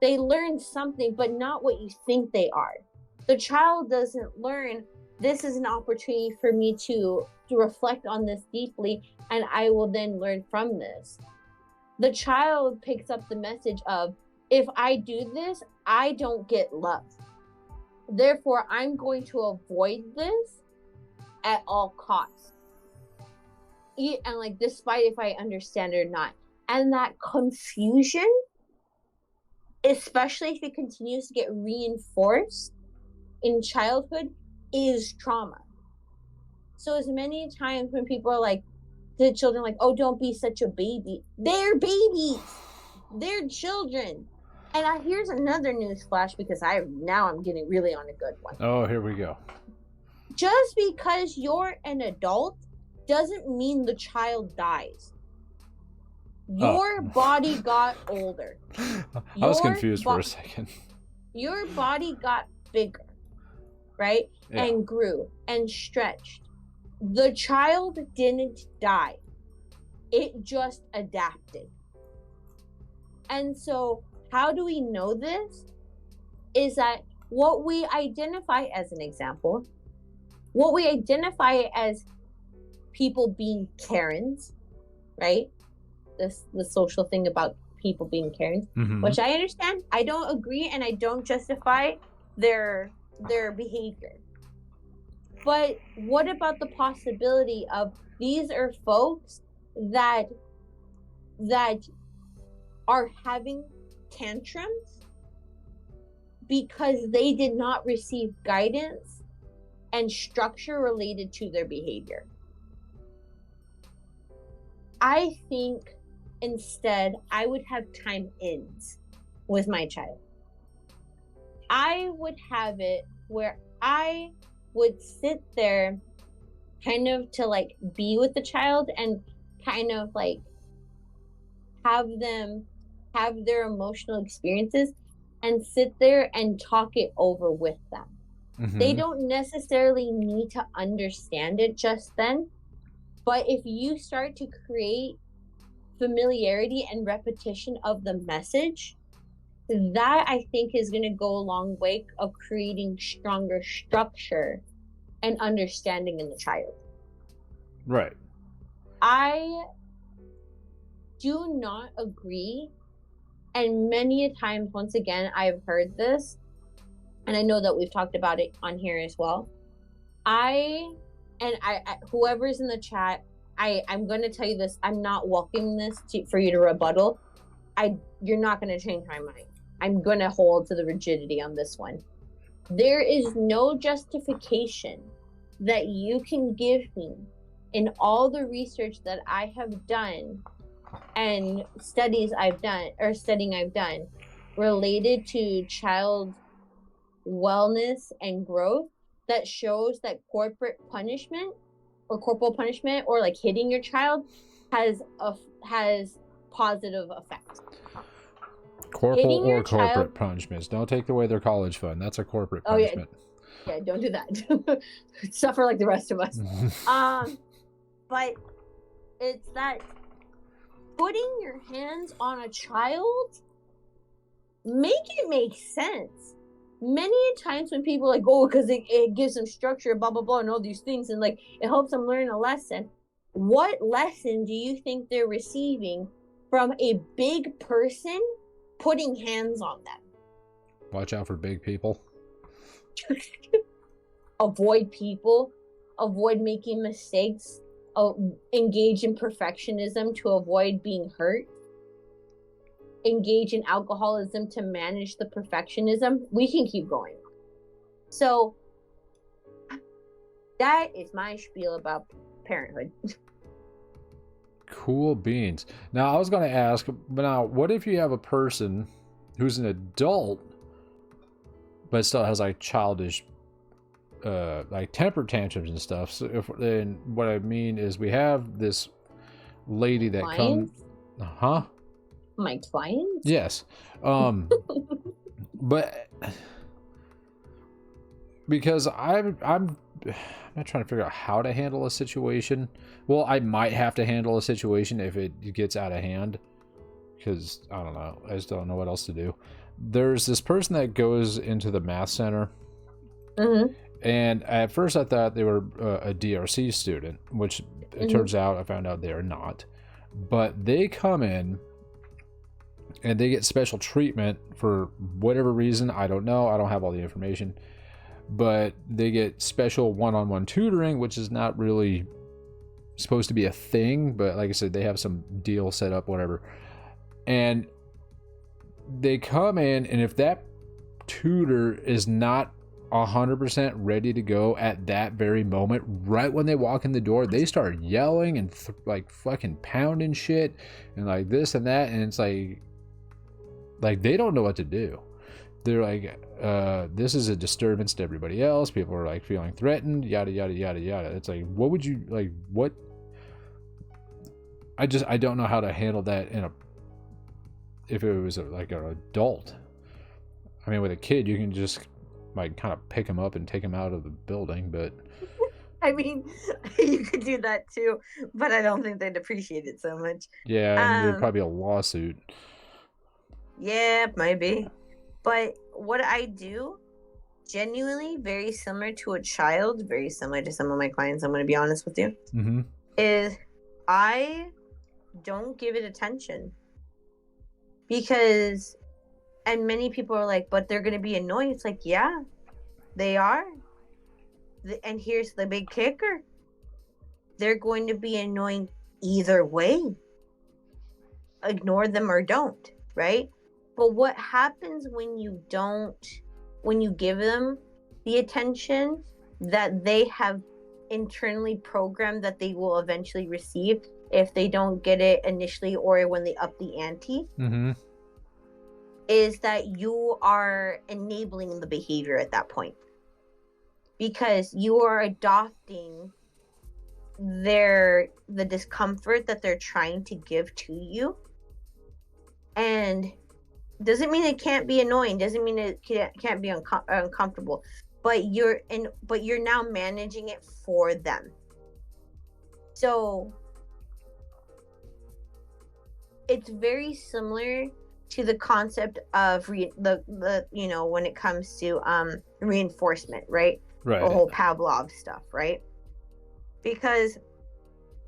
They learn something, but not what you think they are. The child doesn't learn, this is an opportunity for me to reflect on this deeply, and I will then learn from this. The child picks up the message of, if I do this, I don't get love. Therefore, I'm going to avoid this at all costs. And like, despite if I understand it or not. And that confusion, especially if it continues to get reinforced in childhood, is trauma. So as many times when people are like, the children like, oh, don't be such a baby. They're babies. They're children. And here's another news flash because I'm getting really on a good one. Oh, here we go. Just because you're an adult doesn't mean the child dies. Your body got older. I was confused for a second. Your body got bigger, right? Yeah. And grew and stretched. The child didn't die. It just adapted. And so how do we know this? Is that what we identify as an example, what we identify as people being Karens, right? The social thing about people being Karens, which I understand. I don't agree and I don't justify their behavior. But what about the possibility of these are folks that are having tantrums because they did not receive guidance and structure related to their behavior? I think instead I would have time ins with my child. I would have it where I would sit there kind of to like be with the child and kind of like have them have their emotional experiences and sit there and talk it over with them. They don't necessarily need to understand it just then, but if you start to create familiarity and repetition of the message, that I think is going to go a long way of creating stronger structure and understanding in the child. Right. I do not agree. And many a times, once again, I've heard this, and I know that we've talked about it on here as well. I whoever's in the chat, I'm going to tell you this. I'm not welcoming this for you to rebuttal. You're not going to change my mind. I'm going to hold to the rigidity on this one. There is no justification that you can give me in all the research that I have done and studying I've done related to child wellness and growth that shows that corporal punishment or like hitting your child has positive effects. Corporal or corporate punishments. Don't take away their college fund. That's a corporate punishment. Yeah, don't do that. Suffer like the rest of us. But it's that putting your hands on a child, make it make sense. Many times when people are like, oh, because it gives them structure, blah, blah, blah, and all these things, and like it helps them learn a lesson. What lesson do you think they're receiving from a big person putting hands on them? Watch out for big people. Avoid people. Avoid making mistakes. Engage in perfectionism to avoid being hurt. Engage in alcoholism to manage the perfectionism. We can keep going. So that is my spiel about parenthood. Cool beans. Now, I was going to ask, but now, what if you have a person who's an adult, but still has like childish, like temper tantrums and stuff? So, then what I mean is, we have this lady that comes. My clients? Yes. But because I'm not trying to figure out how to handle a situation. Well, I might have to handle a situation if it gets out of hand, because I don't know. I just don't know what else to do. There's this person that goes into the math center, and at first I thought they were a DRC student, which it turns out I found out they are not. But they come in and they get special treatment for whatever reason. I don't know. I don't have all the information. But they get special one-on-one tutoring, which is not really supposed to be a thing. But like I said, they have some deal set up, whatever. And they come in, and if that tutor is not 100% ready to go at that very moment, right when they walk in the door, they start yelling and like fucking pounding shit and like this and that. And it's like they don't know what to do. They're like, this is a disturbance to everybody else. People are like feeling threatened, yada, yada, yada, yada. It's like, what would you like? What? I don't know how to handle that if it was like an adult. I mean, with a kid, you can just like kind of pick them up and take them out of the building, but I mean, you could do that too, but I don't think they'd appreciate it so much. Yeah, there'd probably be a lawsuit. Yeah, maybe. But what I do, genuinely very similar to a child, very similar to some of my clients, I'm going to be honest with you, is I don't give it attention. Because, and many people are like, but they're going to be annoying. It's like, yeah, they are. And here's the big kicker. They're going to be annoying either way. Ignore them or don't, right? But what happens when you give them the attention that they have internally programmed that they will eventually receive if they don't get it initially or when they up the ante, is that you are enabling the behavior at that point. Because you are adopting the discomfort that they're trying to give to you. And doesn't mean it can't be annoying, doesn't mean it can't be uncomfortable, but you're now managing it for them. So it's very similar to the concept of when it comes to reinforcement, right? The whole Pavlov stuff, right? Because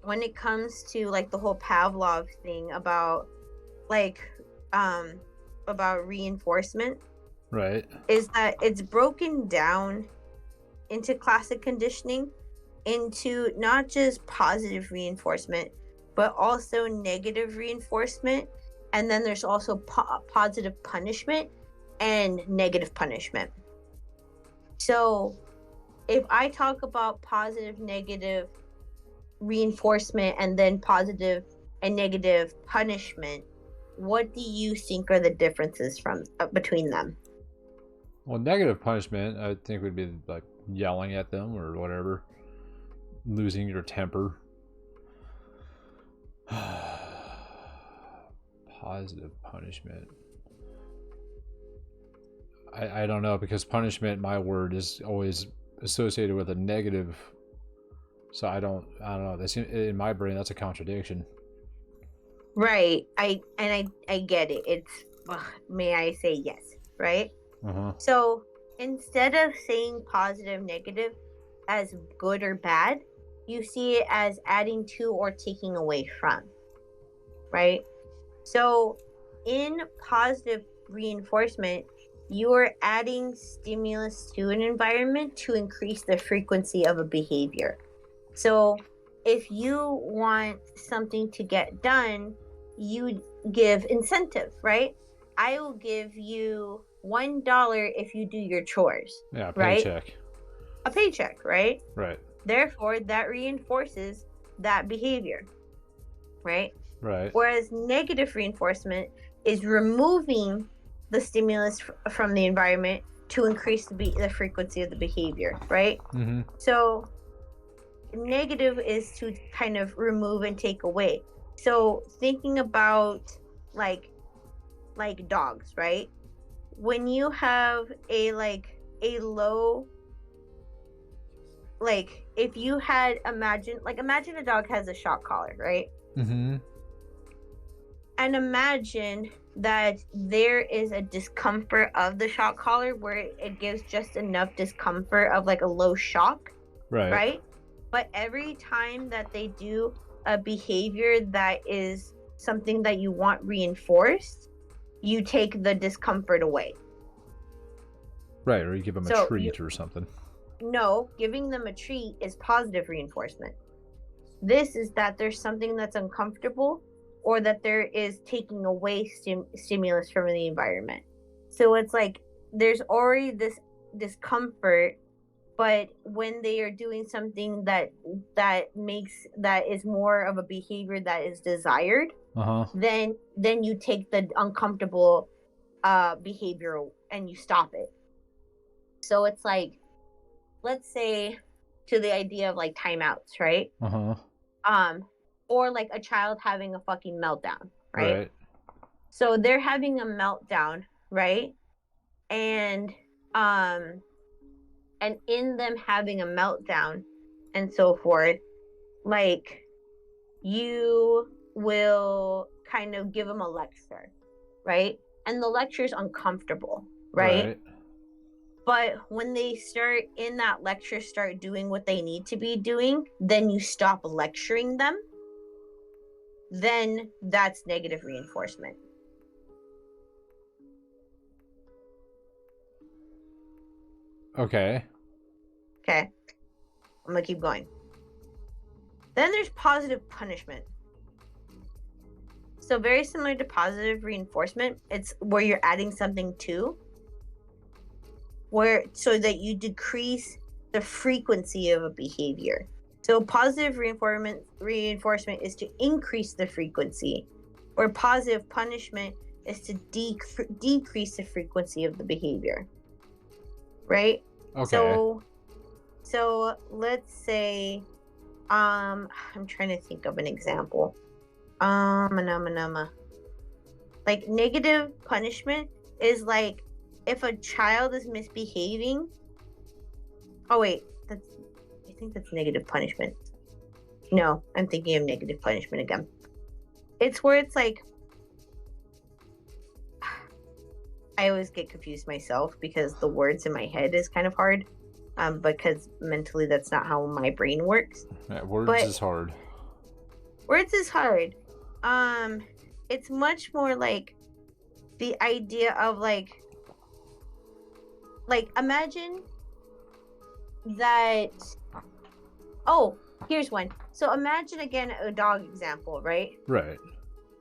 when it comes to like the whole Pavlov thing about like about reinforcement, Right. is that it's broken down into classic conditioning into not just positive reinforcement but also negative reinforcement, and then there's also positive punishment and negative punishment. So if I talk about positive negative reinforcement and then positive and negative punishment, what do you think are the differences from between them? Well, negative punishment, I think, would be like yelling at them or whatever, losing your temper. Positive punishment. I don't know, because punishment, my word, is always associated with a negative. So I don't know. That's in my brain. That's a contradiction. Right. I get it. It's may I say yes, right? Uh-huh. So instead of saying positive negative as good or bad, you see it as adding to or taking away from, right? So in positive reinforcement, you are adding stimulus to an environment to increase the frequency of a behavior. So if you want something to get done, you give incentive, right? I will give you $1 if you do your chores. Yeah, right? paycheck. A paycheck, right? Right. Therefore, that reinforces that behavior, right? Right. Whereas negative reinforcement is removing the stimulus from the environment to increase the frequency of the behavior, right? Mm-hmm. So negative is to kind of remove and take away. So thinking about like dogs, right? When you have a low, like if you had imagine a dog has a shock collar, right? Mm-hmm. And imagine that there is a discomfort of the shock collar where it gives just enough discomfort of like a low shock, Right. right? But every time that they do a behavior that is something that you want reinforced, you take the discomfort away. Right, or you give them a treat or something. No, giving them a treat is positive reinforcement. This is that there's something that's uncomfortable or that there is taking away stimulus from the environment. So it's like there's already this discomfort, but when they are doing something that is more of a behavior that is desired, then you take the uncomfortable behavior and you stop it. So it's like, let's say, to the idea of like timeouts, right? Or like a child having a fucking meltdown, right? So they're having a meltdown, right? And in them having a meltdown and so forth, like you will kind of give them a lecture, right? And the lecture is uncomfortable, right? But when they start in that lecture, start doing what they need to be doing, then you stop lecturing them. Then that's negative reinforcement. Okay. I'm gonna keep going. Then there's positive punishment. So very similar to positive reinforcement, it's where you're adding something to, so that you decrease the frequency of a behavior. So positive reinforcement is to increase the frequency, where positive punishment is to decrease the frequency of the behavior. Right? Okay. So let's say, I'm trying to think of an example. Like negative punishment is like if a child is misbehaving. Oh wait, I think that's negative punishment. No, I'm thinking of negative punishment again. It's where it's like, I always get confused myself because the words in my head is kind of hard. Because mentally that's not how my brain works. Yeah, words is hard. Words is hard. It's much more like the idea of like imagine that. Oh, here's one. So imagine again a dog example, right? Right.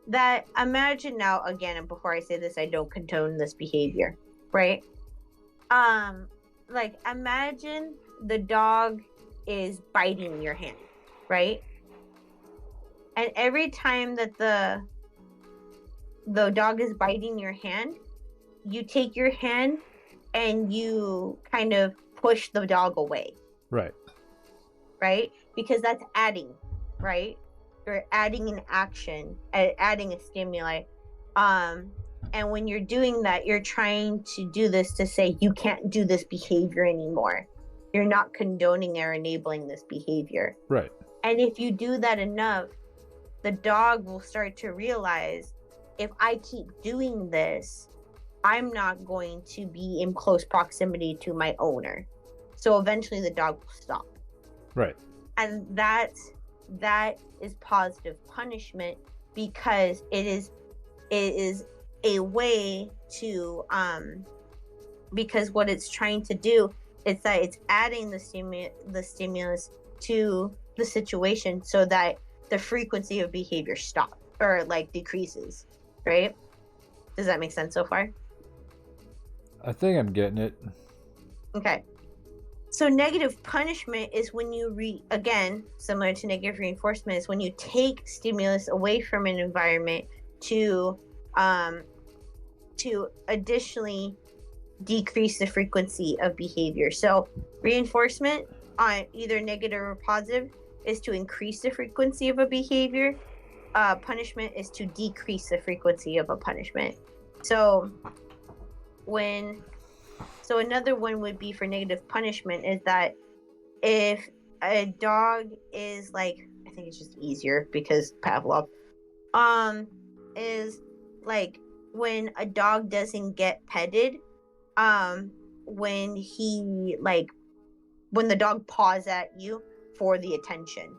That imagine now again, and before I say this, I don't condone this behavior, right? Like imagine the dog is biting your hand, right? And every time that the dog is biting your hand, you take your hand and you kind of push the dog away, Right. right? Because that's adding, right? You're adding an action, adding a stimuli. And when you're doing that, you're trying to do this to say you can't do this behavior anymore. You're not condoning or enabling this behavior. Right. And if you do that enough, the dog will start to realize, if I keep doing this, I'm not going to be in close proximity to my owner. So eventually the dog will stop. Right. And that is positive punishment, because it is a way to because what it's trying to do is that it's adding the stimulus to the situation so that the frequency of behavior stops or like decreases, right? Does that make sense so far? I think I'm getting it. Okay. So negative punishment is when you again, similar to negative reinforcement, is when you take stimulus away from an environment to additionally decrease the frequency of behavior. So reinforcement on either negative or positive is to increase the frequency of a behavior. Punishment is to decrease the frequency of a punishment. So another one would be for negative punishment is that if a dog is like, I think it's just easier because Pavlov, is like when a dog doesn't get petted, when the dog paws at you for the attention.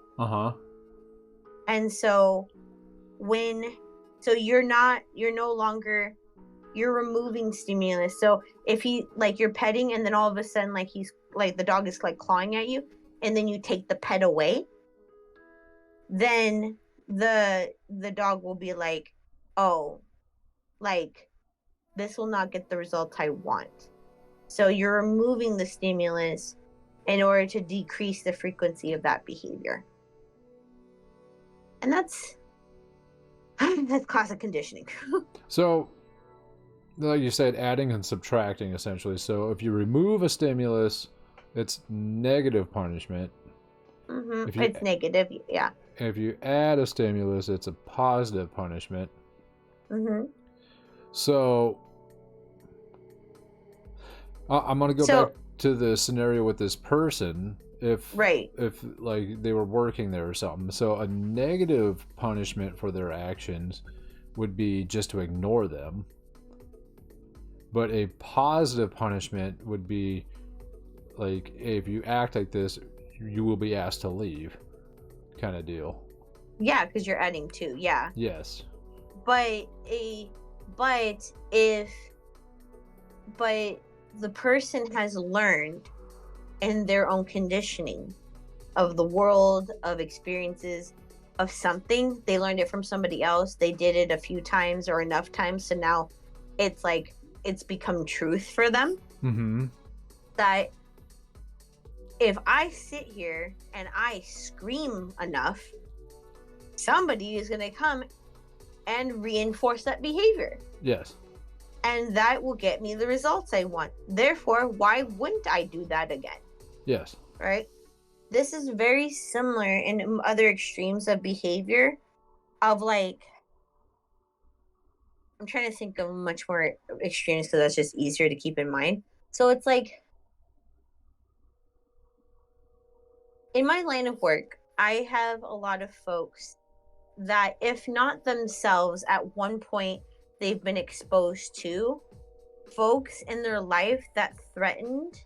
And so you're removing stimulus. So if he you're petting and then all of a sudden he's the dog is clawing at you, and then you take the pet away, then the dog will be like, oh, this will not get the result I want. So you're removing the stimulus in order to decrease the frequency of that behavior. And that's classic conditioning. So, like you said, adding and subtracting essentially. So if you remove a stimulus, it's negative punishment. Mm-hmm. It's negative, yeah. If you add a stimulus, it's a positive punishment. Mm-hmm. So I'm going to go back to the scenario with this person. If they were working there or something. So a negative punishment for their actions would be just to ignore them. But a positive punishment would be like, if you act like this, you will be asked to leave, kind of deal. Yeah, because you're adding to, yeah. Yes. But the person has learned in their own conditioning of the world, of experiences, of something. They learned it from somebody else. They did it a few times or enough times, so now it's it's become truth for them. Mm-hmm. That if I sit here and I scream enough, somebody is going to come and reinforce that behavior. Yes. And that will get me the results I want. Therefore, why wouldn't I do that again? Yes. Right? This is very similar in other extremes of behavior of I'm trying to think of much more extremes because that's just easier to keep in mind. So it's in my line of work, I have a lot of folks that, if not themselves, at one point they've been exposed to folks in their life that threatened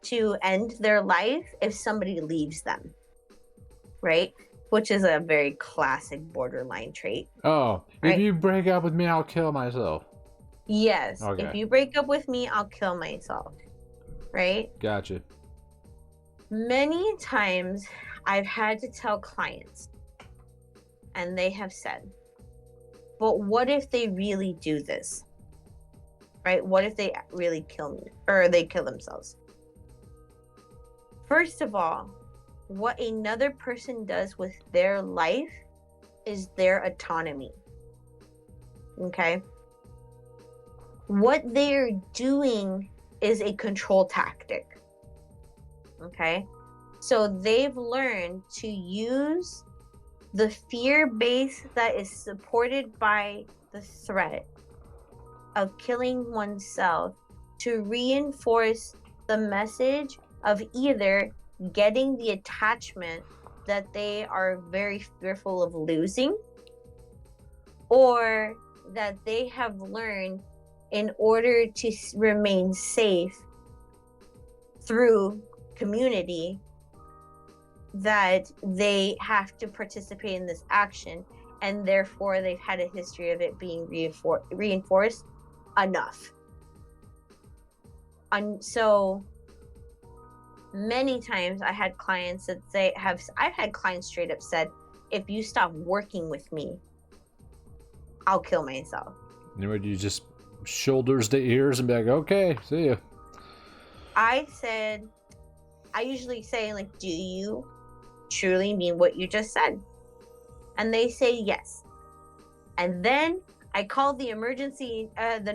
to end their life if somebody leaves them, right? which is a very classic borderline trait, Oh, if right? you break up with me, I'll kill myself. Yes, if Okay, you break up with me, I'll kill myself, right? gotcha. Many times I've had to tell clients, and they have said, but what if they really do this, right? What if they really kill me or they kill themselves? First of all, what another person does with their life is their autonomy. Okay? What they're doing is a control tactic. Okay? So they've learned to use the fear base that is supported by the threat of killing oneself to reinforce the message of either getting the attachment that they are very fearful of losing, or that they have learned in order to remain safe through community that they have to participate in this action, and therefore they've had a history of it being reinforced enough. And so many times I had clients that I've had clients straight up said, if you stop working with me, I'll kill myself. You would you just shoulders to ears and be like, okay, see ya. I usually say, like, do you truly mean what you just said? And they say yes. And then I call the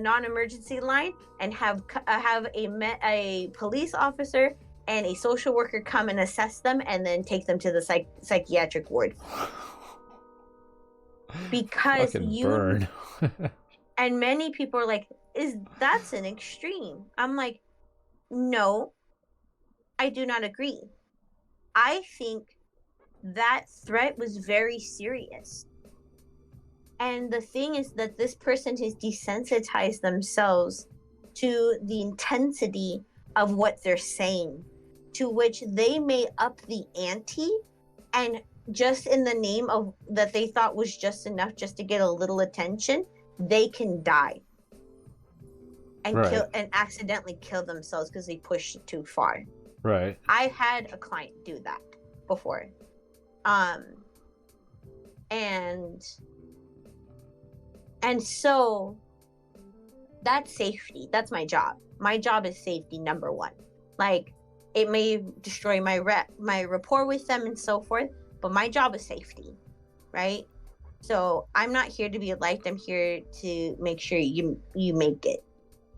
non-emergency line, and have a police officer and a social worker come and assess them, and then take them to the psychiatric ward. Because Fucking burn. and many people are like, that's an extreme. I'm like, no, I do not agree. I think that threat was very serious. And the thing is that this person has desensitized themselves to the intensity of what they're saying, to which they may up the ante, and just in the name of that they thought was just enough just to get a little attention, they can die and Right. accidentally kill themselves because they pushed it too far. Right. I've had a client do that before. And so that's safety. That's my job. My job is safety, number one. Like, it may destroy my rapport with them and so forth, but my job is safety, right? So I'm not here to be liked. I'm here to make sure you make it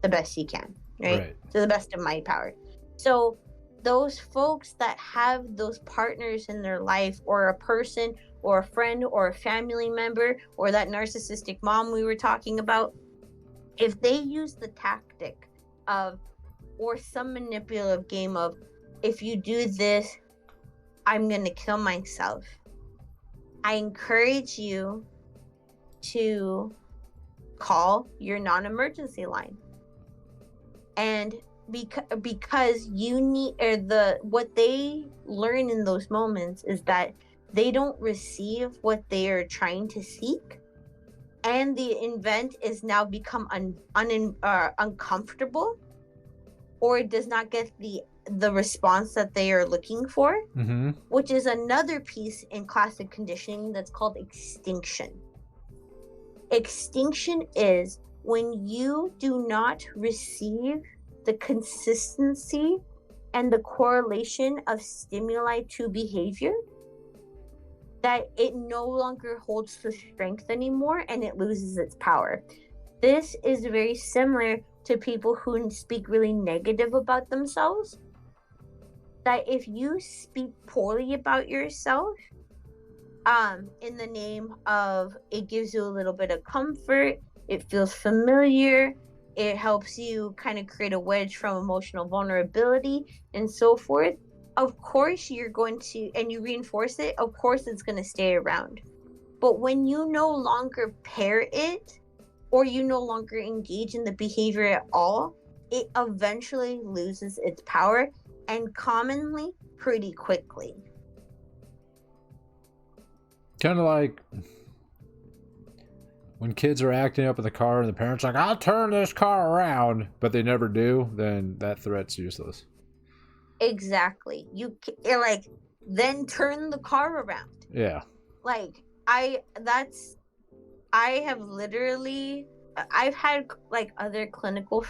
the best you can, right? To the best of my power. So those folks that have those partners in their life, or a person or a friend or a family member, or that narcissistic mom we were talking about, if they use the tactic of, or some manipulative game of, if you do this, I'm going to kill myself, I encourage you to call your non-emergency line. And because you need, what they learn in those moments is that they don't receive what they are trying to seek, and the event is now become uncomfortable, or it does not get the response that they are looking for, which is another piece in classic conditioning that's called extinction. Extinction is when you do not receive the consistency and the correlation of stimuli to behavior, that it no longer holds the strength anymore, and it loses its power. This is very similar to people who speak really negative about themselves. That if you speak poorly about yourself, in the name of, it gives you a little bit of comfort, it feels familiar, it helps you kind of create a wedge from emotional vulnerability and so forth, of course you're going to, and you reinforce it, of course it's going to stay around. But when you no longer pair it, or you no longer engage in the behavior at all, it eventually loses its power, and commonly pretty quickly. kind of like when kids are acting up in the car and the parents are like, I'll turn this car around, but they never do, then that threat's useless. Exactly. You're like, then turn the car around. Yeah. Like, I've literally, I've had like other clinical,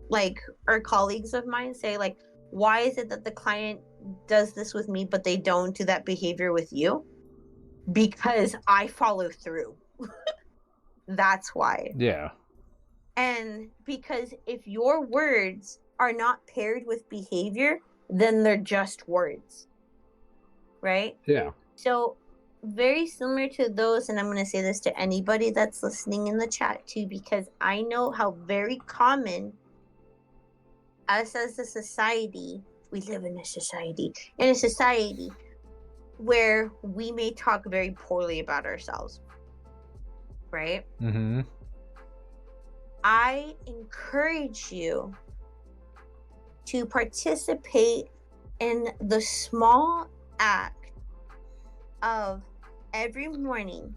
like, or colleagues of mine say, like, why is it that the client does this with me, but they don't do that behavior with you? Because I follow through. That's why. Yeah. And because if your words are not paired with behavior, then they're just words. Right? Yeah. So, very similar to those, and I'm going to say this to anybody that's listening in the chat too, because I know how very common us as a society, we live in a society where we may talk very poorly about ourselves. Right? Mm-hmm. I encourage you to participate in the small act of every morning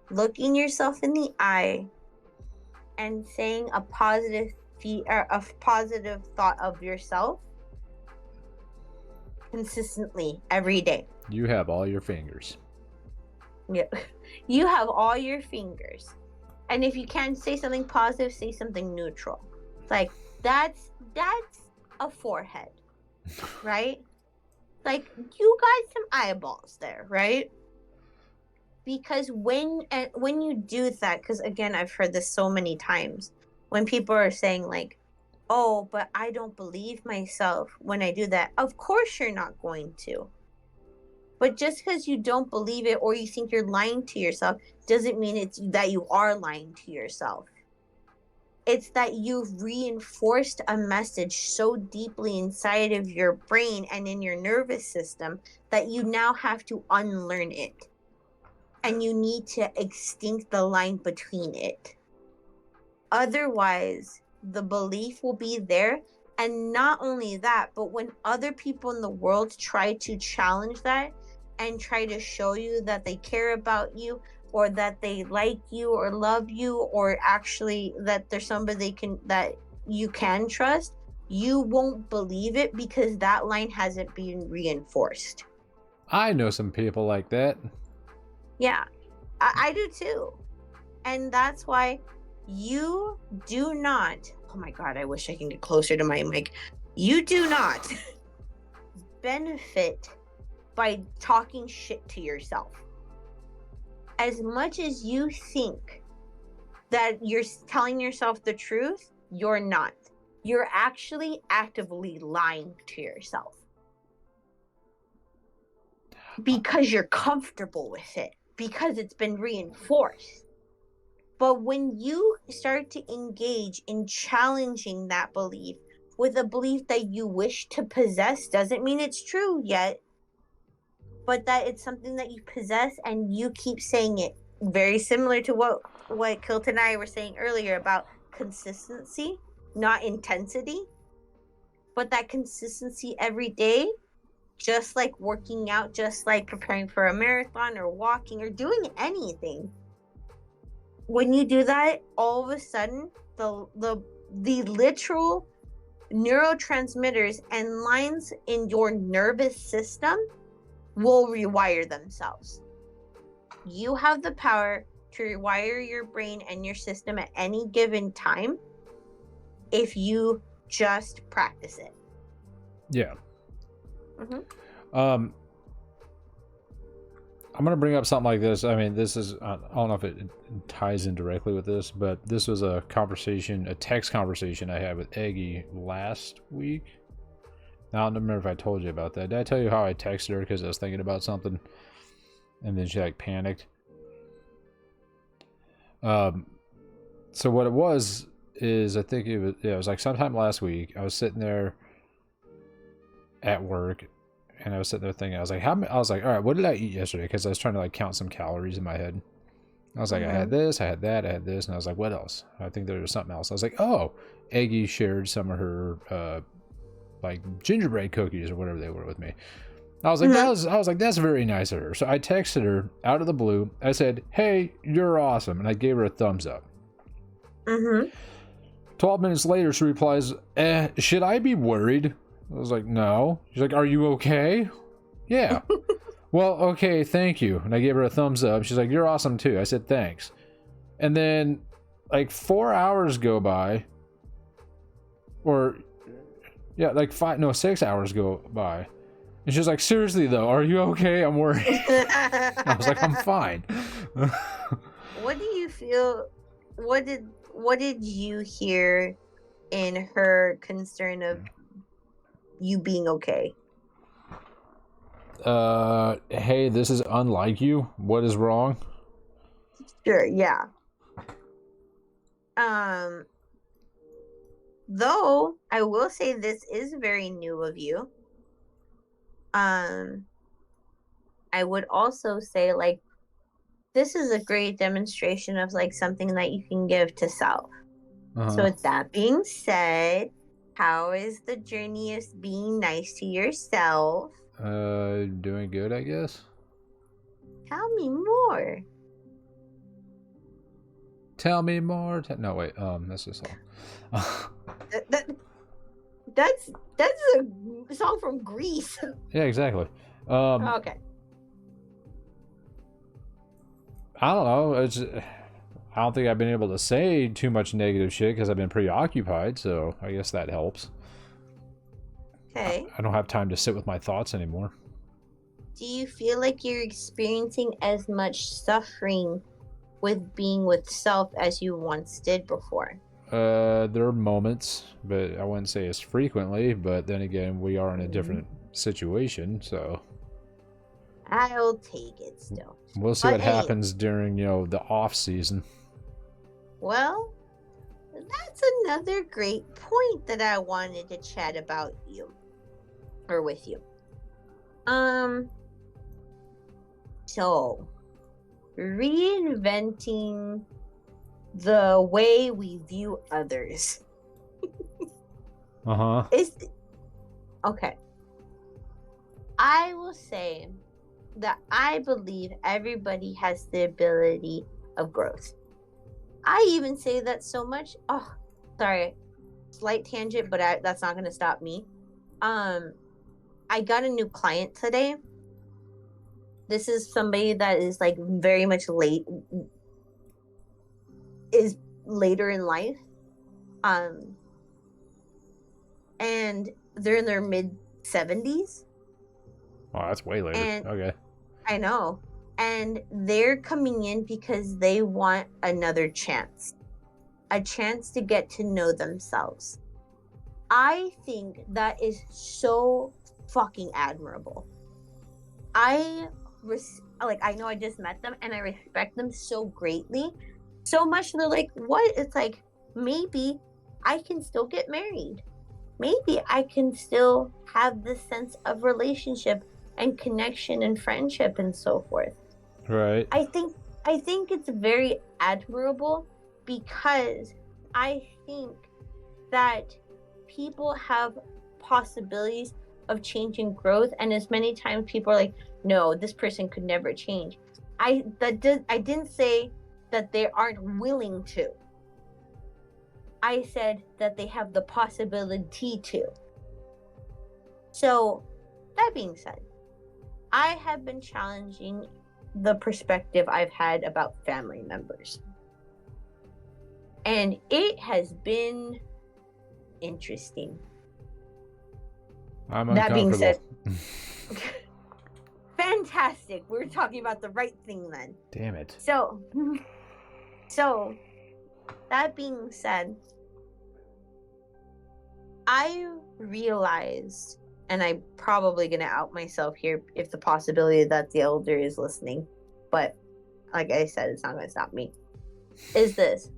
looking yourself in the eye and saying a positive thought of yourself consistently every day. You have all your fingers. Yeah. You have all your fingers. And if you can't say something positive, say something neutral. Like, that's a forehead, right? Like, you got some eyeballs there, right? Because when you do that, because again, I've heard this so many times, when people are saying like, oh, but I don't believe myself when I do that. Of course you're not going to. But just because you don't believe it or you think you're lying to yourself doesn't mean it's that you are lying to yourself. It's that you've reinforced a message so deeply inside of your brain and in your nervous system that you now have to unlearn it. And you need to extinct the line between it. Otherwise, the belief will be there. And not only that, but when other people in the world try to challenge that and try to show you that they care about you or that they like you or love you or actually that there's somebody that you can trust, you won't believe it because that line hasn't been reinforced. I know some people like that. Yeah, I do too. And that's why you do not, oh my God, I wish I can get closer to my mic. You do not benefit by talking shit to yourself. As much as you think that you're telling yourself the truth, you're not. You're actually actively lying to yourself. Because you're comfortable with it. Because it's been reinforced. But when you start to engage in challenging that belief with a belief that you wish to possess, doesn't mean it's true yet, but that it's something that you possess and you keep saying it. Very similar to what Kilton and I were saying earlier about consistency, not intensity, but that consistency every day, just like working out, just like preparing for a marathon or walking or doing anything. When you do that, all of a sudden, the literal neurotransmitters and lines in your nervous system will rewire themselves. You have the power to rewire your brain and your system at any given time if you just practice it. Yeah. Mm-hmm. I'm going to bring up something like this. I mean, this is, I don't know if it ties in directly with this, but this was a text conversation I had with Eggy last week. Now, I don't remember if I told you about that. Did I tell you how I texted her because I was thinking about something? And then she like panicked. So what it was is I think it was like sometime last week. I was sitting there at work and I was sitting there thinking, I was like, all right, what did I eat yesterday? Because I was trying to like count some calories in my head. I was like, I had this, I had that, I had this, and I was like, what else? I think there was something else. I was like, oh, Eggy shared some of her like gingerbread cookies or whatever they were with me. I was like, that's very nice of her. So I texted her out of the blue. I said, hey, you're awesome. And I gave her a thumbs up. 12 minutes later, she replies, should I be worried? I was like, no. She's like, are you okay? Yeah. Well, okay, thank you. And I gave her a thumbs up. She's like, you're awesome too. I said, thanks. And then like 4 hours go by. Or, yeah, like 6 hours go by. And she's like, seriously though, are you okay? I'm worried. I was like, I'm fine. What do you feel? What did you hear in her concern of you being okay? Hey, this is unlike you. What is wrong? Sure, yeah. Though I will say this is very new of you. I would also say like this is a great demonstration of like something that you can give to self. So with that being said, how is the journey of being nice to yourself? Doing good, I guess. Tell me more. Tell me more. No, wait. That's a song. That's a song from Greece. Yeah, exactly. Okay. I don't know. I don't think I've been able to say too much negative shit because I've been preoccupied. So I guess that helps. Okay. I don't have time to sit with my thoughts anymore. Do you feel like you're experiencing as much suffering with being with self as you once did before? There are moments, but I wouldn't say as frequently. But then again, we are in a different situation, so I'll take it still. We'll see what happens during, the off season. Well, that's another great point that I wanted to chat about you. Or with you. So, reinventing the way we view others. Okay. I will say that I believe everybody has the ability of growth. I even say that so much. Oh, sorry. Slight tangent, but that's not going to stop me. I got a new client today. This is somebody that is like very much later in life. And they're in their mid 70s. Oh, that's way later. Okay. I know. And they're coming in because they want another chance. A chance to get to know themselves. I think that is so fucking admirable. I know I just met them and I respect them so greatly. So much they're like, what? It's like, maybe I can still get married. Maybe I can still have this sense of relationship and connection and friendship and so forth. Right. I think it's very admirable because I think that people have possibilities of change and growth, and as many times people are like, no, this person could never change. I didn't say that they aren't willing to. I said that they have the possibility to. So, that being said, I have been challenging the perspective I've had about family members. And it has been interesting. I'm uncomfortable. That being said, fantastic. We're talking about the right thing then. Damn it. So, that being said, I realized, and I'm probably going to out myself here if the possibility that the elder is listening, but like I said, it's not going to stop me, is this.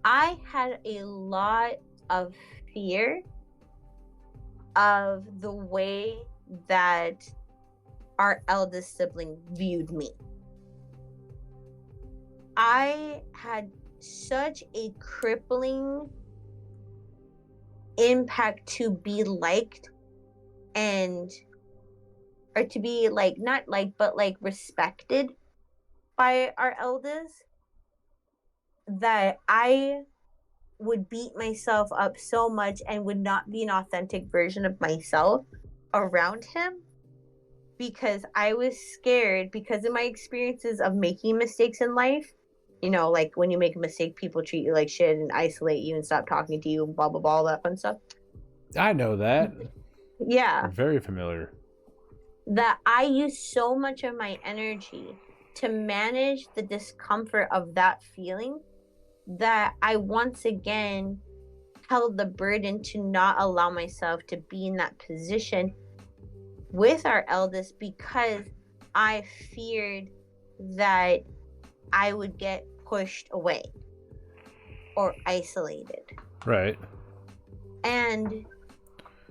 I had a lot of fear of the way that our eldest sibling viewed me. I had such a crippling impact to be liked and or to be like not like but like respected by our elders, that I would beat myself up so much and would not be an authentic version of myself around him, because I was scared because of my experiences of making mistakes in life. You know, like when you make a mistake, people treat you like shit and isolate you and stop talking to you and blah blah blah, all that fun stuff. I know that. Yeah. Very familiar. That I use so much of my energy to manage the discomfort of that feeling, that I once again held the burden to not allow myself to be in that position with our eldest, because I feared that I would get pushed away or isolated. Right. And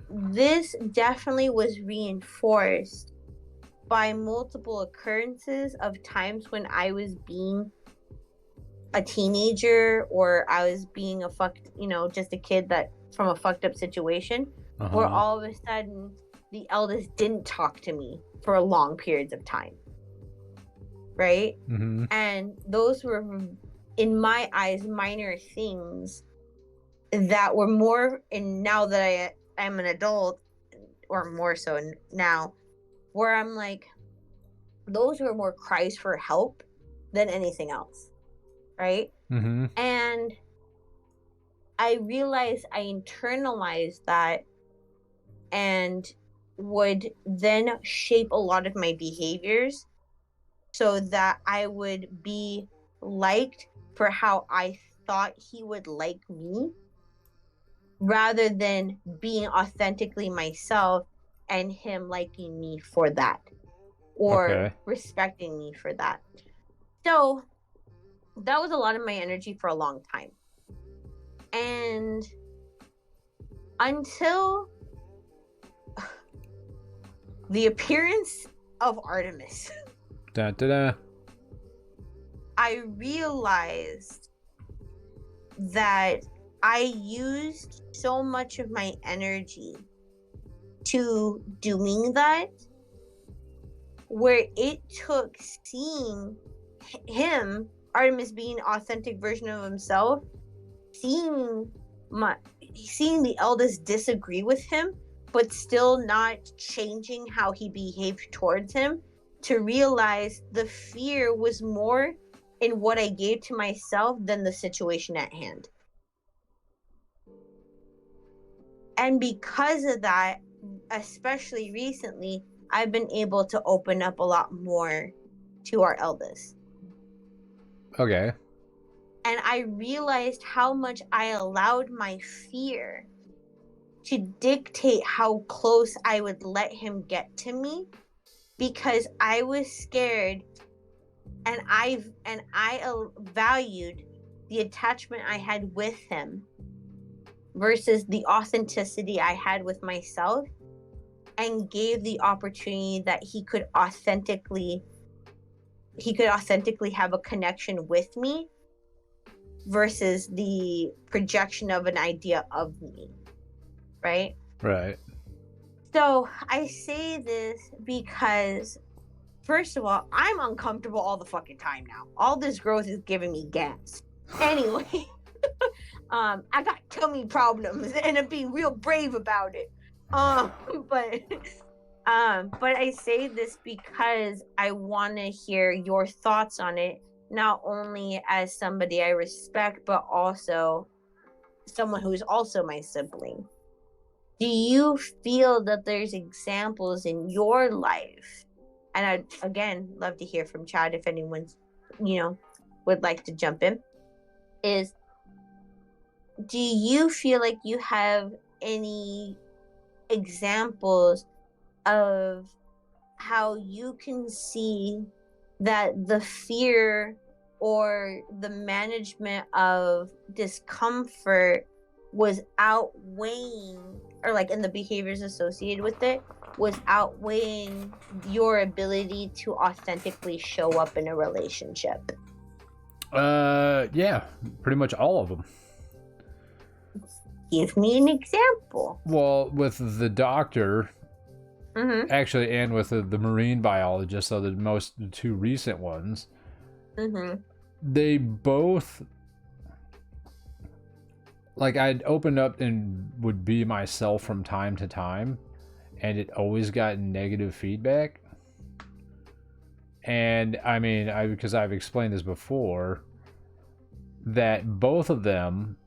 this definitely was reinforced by multiple occurrences of times when I was being a teenager, or I was being just a kid that from a fucked up situation, where all of a sudden the eldest didn't talk to me for long periods of time. Right? Mm-hmm. And those were, in my eyes, minor things that were more, and now that I am an adult, or more so now, where I'm like, those were more cries for help than anything else. Right? Mm-hmm. And I realized I internalized that and would then shape a lot of my behaviors so that I would be liked for how I thought he would like me, rather than being authentically myself and him liking me for that, or respecting me for that. So that was a lot of my energy for a long time. And until the appearance of Artemis, I realized that I used so much of my energy to doing that, where it took seeing him, Artemis, being an authentic version of himself, seeing the eldest disagree with him, but still not changing how he behaved towards him, to realize the fear was more in what I gave to myself than the situation at hand. And because of that, especially recently, I've been able to open up a lot more to our eldest. Okay. And I realized how much I allowed my fear to dictate how close I would let him get to me, because I was scared, and I valued the attachment I had with him versus the authenticity I had with myself, and gave the opportunity that he could authentically have a connection with me versus the projection of an idea of me. Right? Right. So I say this because, first of all, I'm uncomfortable all the fucking time now. All this growth is giving me gas. Anyway, I got tummy problems and I'm being real brave about it. But I say this because I want to hear your thoughts on it, not only as somebody I respect, but also someone who's also my sibling. Do you feel that there's examples in your life? And I'd, again, love to hear from Chad if anyone's, would like to jump in. Do you feel like you have any examples of how you can see that the fear or the management of discomfort was outweighing, or like in the behaviors associated with it, was outweighing your ability to authentically show up in a relationship? Yeah, pretty much all of them. Give me an example. Well, with the doctor, Mm-hmm. actually, and with the marine biologist, so the two recent ones, Mm-hmm. they both, like, I'd open up and would be myself from time to time, and it always got negative feedback. And I mean, because I've explained this before, that both of them,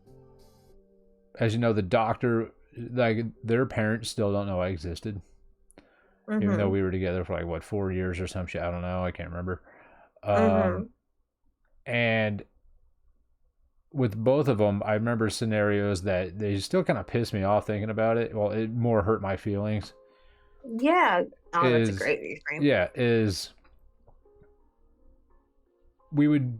as you know, the doctor, like, their parents still don't know I existed, even though Mm-hmm. we were together for like what, 4 years or some shit. I don't know. I can't remember. Mm-hmm. And with both of them, I remember scenarios that they still kind of piss me off thinking about it. Well, it more hurt my feelings. Yeah. Oh, that's a Is great reframe. Yeah, is we would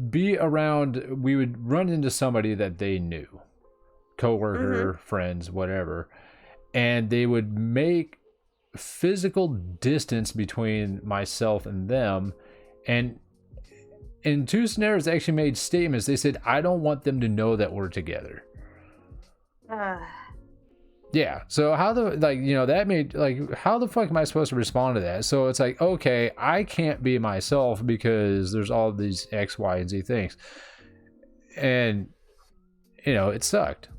be around, we would run into somebody that they knew, Mm-hmm. coworker, friends, whatever, and they would make physical distance between myself and them. And in two scenarios, they actually made statements. They said, I don't want them to know that we're together. Uh, Yeah. So how the, like, that made, like, how the fuck am I supposed to respond to that? So it's like, okay, I can't be myself because there's all these X, Y, and Z things. And, it sucked.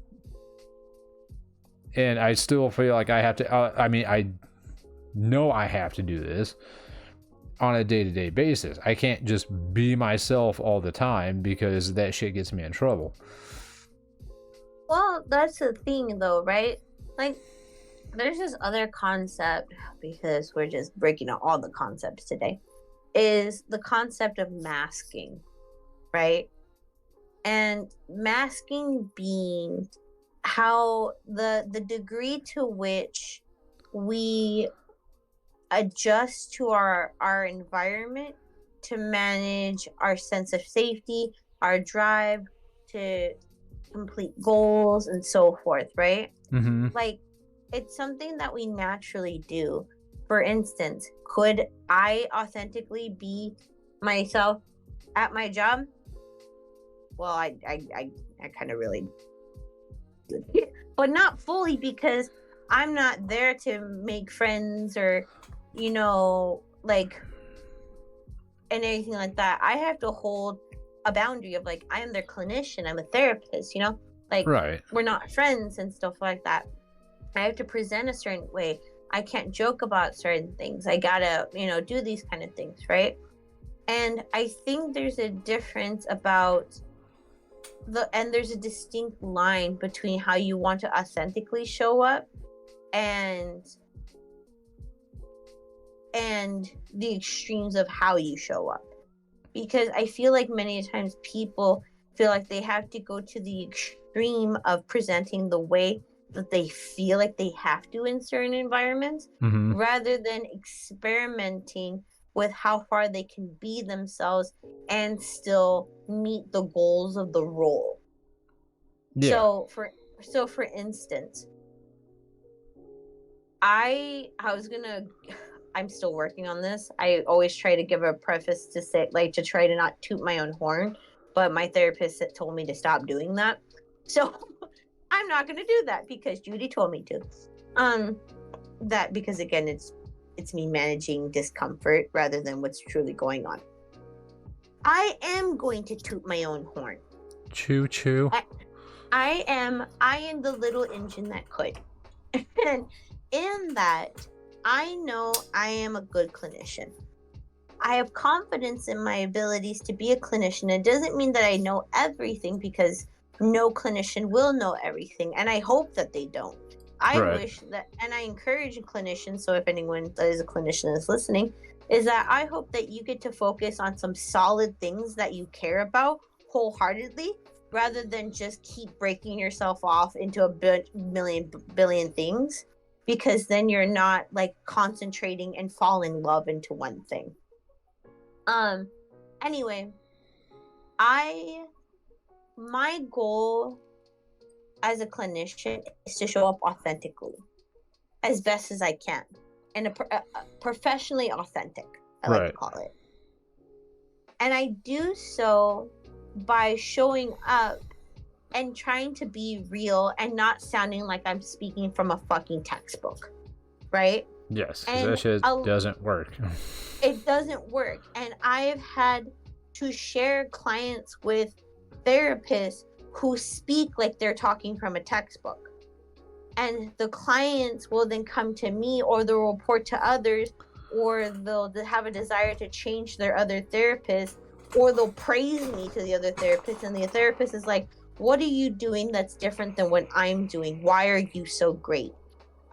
And I still feel like I have to, I mean, I know I have to do this on a day-to-day basis. I can't just be myself all the time because that shit gets me in trouble. well, that's the thing, though, right? Like, there's this other concept, because we're just breaking out all the concepts today, is the concept of masking, right? And masking being how the degree to which we adjust to our environment to manage our sense of safety, our drive to complete goals, and so forth, right? Mm-hmm. Like, it's something that we naturally do. For instance, could I authentically be myself at my job? Well, I kind of really, but not fully, because I'm not there to make friends or, like, and anything like that. I have to hold a boundary of, like, I am their clinician, I'm a therapist, like, Right. we're not friends and stuff like that. I have to present a certain way. I can't joke about certain things. I gotta, do these kind of things, right? And I think there's a difference about and there's a distinct line between how you want to authentically show up and the extremes of how you show up. Because I feel like many times people feel like they have to go to the extreme of presenting the way that they feel like they have to in certain environments, Mm-hmm. rather than experimenting with how far they can be themselves and still meet the goals of the role. Yeah. For instance, I'm still working on this. I always try to give a preface to say, like, to try to not toot my own horn, but my therapist told me to stop doing that. So I'm not going to do that because Judy told me to. That because, again, it's me managing discomfort rather than what's truly going on. I am going to toot my own horn. Choo choo. I am the little engine that could. And in that, I know I am a good clinician. I have confidence in my abilities to be a clinician. It doesn't mean that I know everything, because no clinician will know everything, and I hope that they don't. I Right. wish that, and I encourage clinicians, so if anyone that is a clinician is listening, is that I hope that you get to focus on some solid things that you care about wholeheartedly, rather than just keep breaking yourself off into a billion things, because then you're not, like, concentrating and fall in love into one thing. Anyway, my goal as a clinician is to show up authentically as best as I can, and a professionally authentic, I like to call it. And I do so by showing up and trying to be real and not sounding like I'm speaking from a fucking textbook, right? Yes, because And that shit doesn't work. it doesn't work. And I've had to share clients with therapists who speak like they're talking from a textbook. And the clients will then come to me, or they'll report to others, or they'll have a desire to change their other therapist, or they'll praise me to the other therapist. And the therapist is like, what are you doing that's different than what I'm doing? Why are you so great?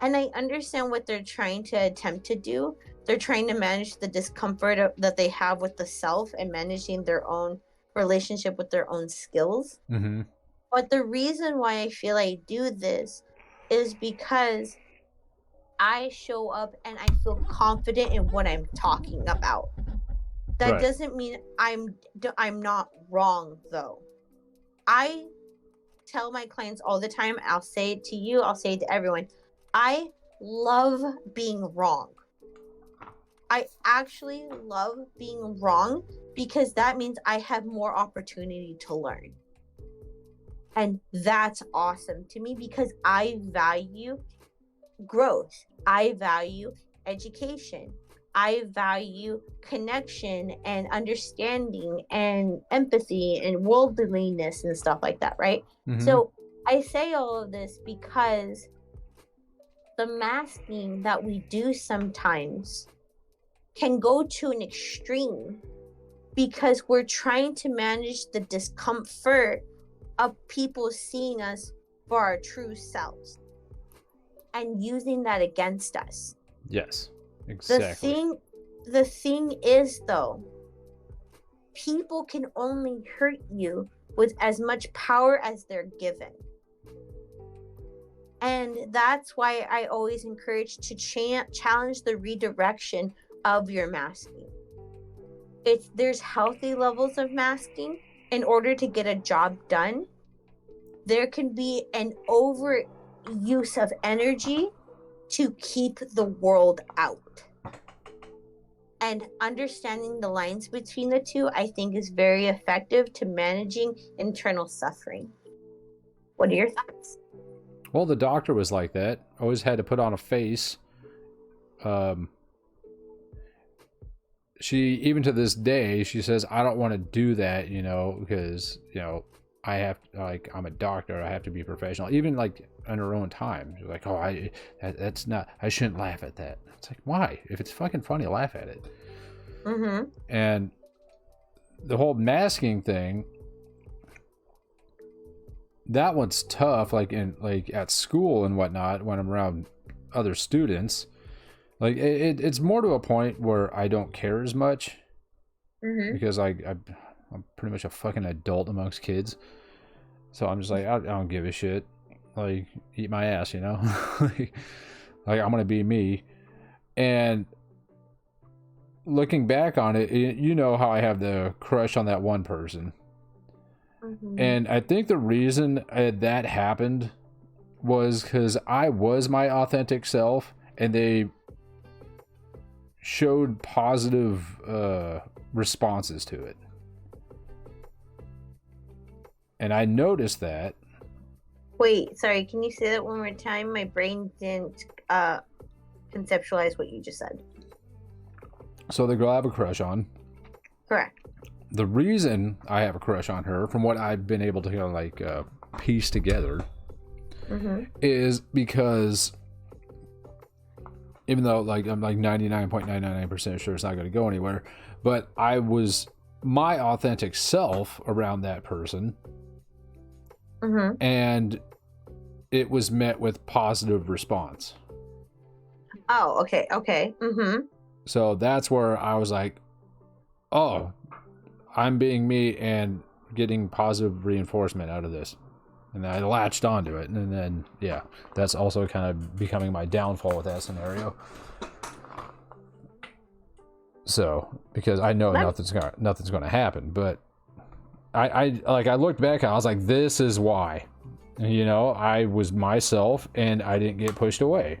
And I understand what they're trying to attempt to do. They're trying to manage the discomfort that they have with the self and managing their own relationship with their own skills. Mm-hmm. But the reason why I feel I do this is because I show up and I feel confident in what I'm talking about. That Right. doesn't mean I'm not wrong, though. I tell my clients all the time, I'll say it to you, I'll say it to everyone, I love being wrong. I actually love being wrong because that means I have more opportunity to learn. And that's awesome to me because I value growth. I value education. I value connection and understanding and empathy and worldliness and stuff like that, right? Mm-hmm. So I say all of this because the masking that we do sometimes can go to an extreme because we're trying to manage the discomfort of people seeing us for our true selves and using that against us. Yes, exactly. The thing is, though, people can only hurt you with as much power as they're given. And that's why I always encourage to challenge the redirection of your masking. There's healthy levels of masking. In order to get a job done, there can be an overuse of energy to keep the world out. And understanding the lines between the two, I think, is very effective to managing internal suffering. What are your thoughts? Well, the doctor was like that. Always had to put on a face. She, even to this day, she says, I don't want to do that, because, I have, like, I'm a doctor. I have to be professional. Even, like, on her own time. She's like, oh, that's not, I shouldn't laugh at that. It's like, why? If it's fucking funny, laugh at it. Mm-hmm. And the whole masking thing, that one's tough, like at school and whatnot, when I'm around other students. Like it's more to a point where I don't care as much, because I'm pretty much a fucking adult amongst kids, so I'm just like, I don't give a shit. Like, eat my ass, like I'm gonna be me. And looking back on it, how I have the crush on that one person. And I think the reason that happened was because I was my authentic self, and they showed positive responses to it. And I noticed that. Wait, sorry, can you say that one more time? My brain didn't conceptualize what you just said. So the girl I have a crush on. Correct. The reason I have a crush on her, from what I've been able to piece together, is because even though I'm 99.999% sure it's not going to go anywhere, but I was my authentic self around that person, and it was met with positive response. Oh, okay. So that's where I was like, oh, I'm being me and getting positive reinforcement out of this. And I latched onto it. And then, yeah, that's also kind of becoming my downfall with that scenario. So, because I know nothing's going to happen. But I looked back and I was like, this is why. And, I was myself and I didn't get pushed away.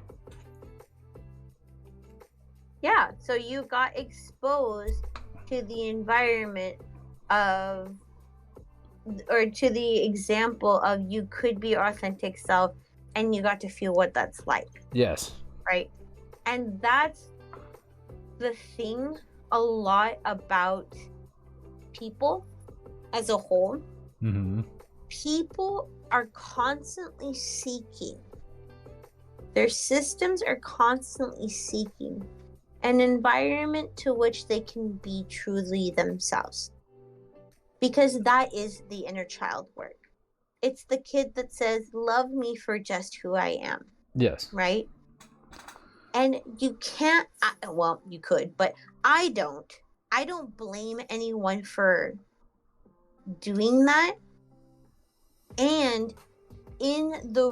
Yeah, so you got exposed to the environment or to the example of you could be your authentic self, and you got to feel what that's like. Yes. Right? And that's the thing a lot about people as a whole. Mm-hmm. People are constantly seeking, their systems are constantly seeking an environment to which they can be truly themselves. Because that is the inner child work. It's the kid that says, love me for just who I am. Yes. Right? And you can't, well, you could, but I don't blame anyone for doing that. And in the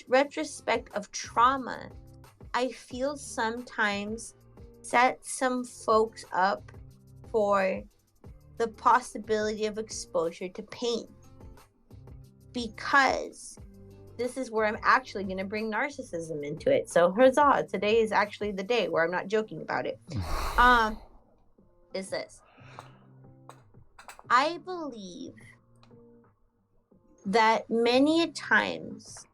retrospect of trauma, I feel sometimes set some folks up for the possibility of exposure to pain. Because this is where I'm actually going to bring narcissism into it. So huzzah, today is actually the day where I'm not joking about it. Is this. I believe that many times,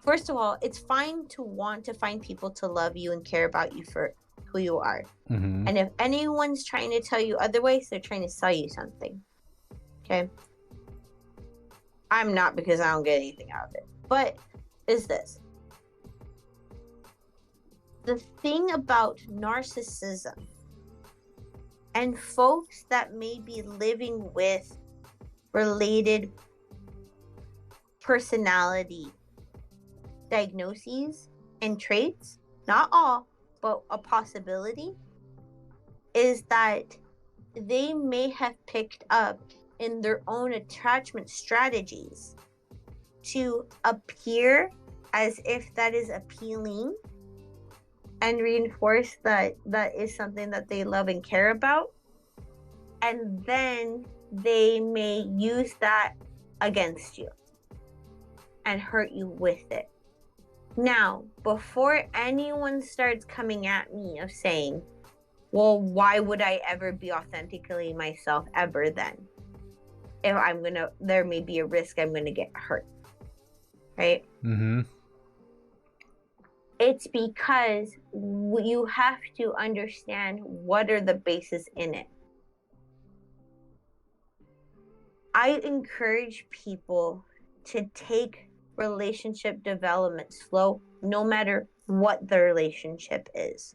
first of all, it's fine to want to find people to love you and care about you for who you are. Mm-hmm. And if anyone's trying to tell you otherwise, they're trying to sell you something. Okay? I'm not, because I don't get anything out of it. But is this. The thing about narcissism and folks that may be living with related personality diagnoses and traits, not all, but a possibility, is that they may have picked up in their own attachment strategies to appear as if that is appealing and reinforce that that is something that they love and care about. And then they may use that against you and hurt you with it. Now, before anyone starts coming at me of saying, well, why would I ever be authentically myself ever then? If there may be a risk I'm gonna get hurt, right? Mm-hmm. It's because you have to understand what are the bases in it. I encourage people to take relationship development slow, no matter what the relationship is.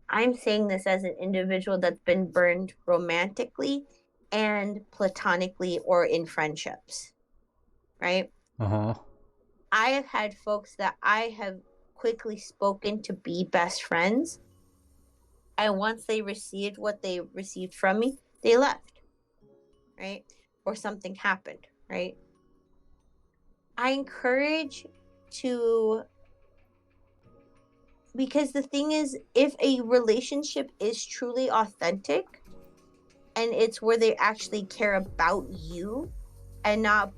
I'm saying this as an individual that's been burned romantically and platonically or in friendships, right? Uh-huh. I have had folks that I have quickly spoken to be best friends, and once they received what they received from me, they left, right? Or something happened, right? I encourage because the thing is, if a relationship is truly authentic and it's where they actually care about you and not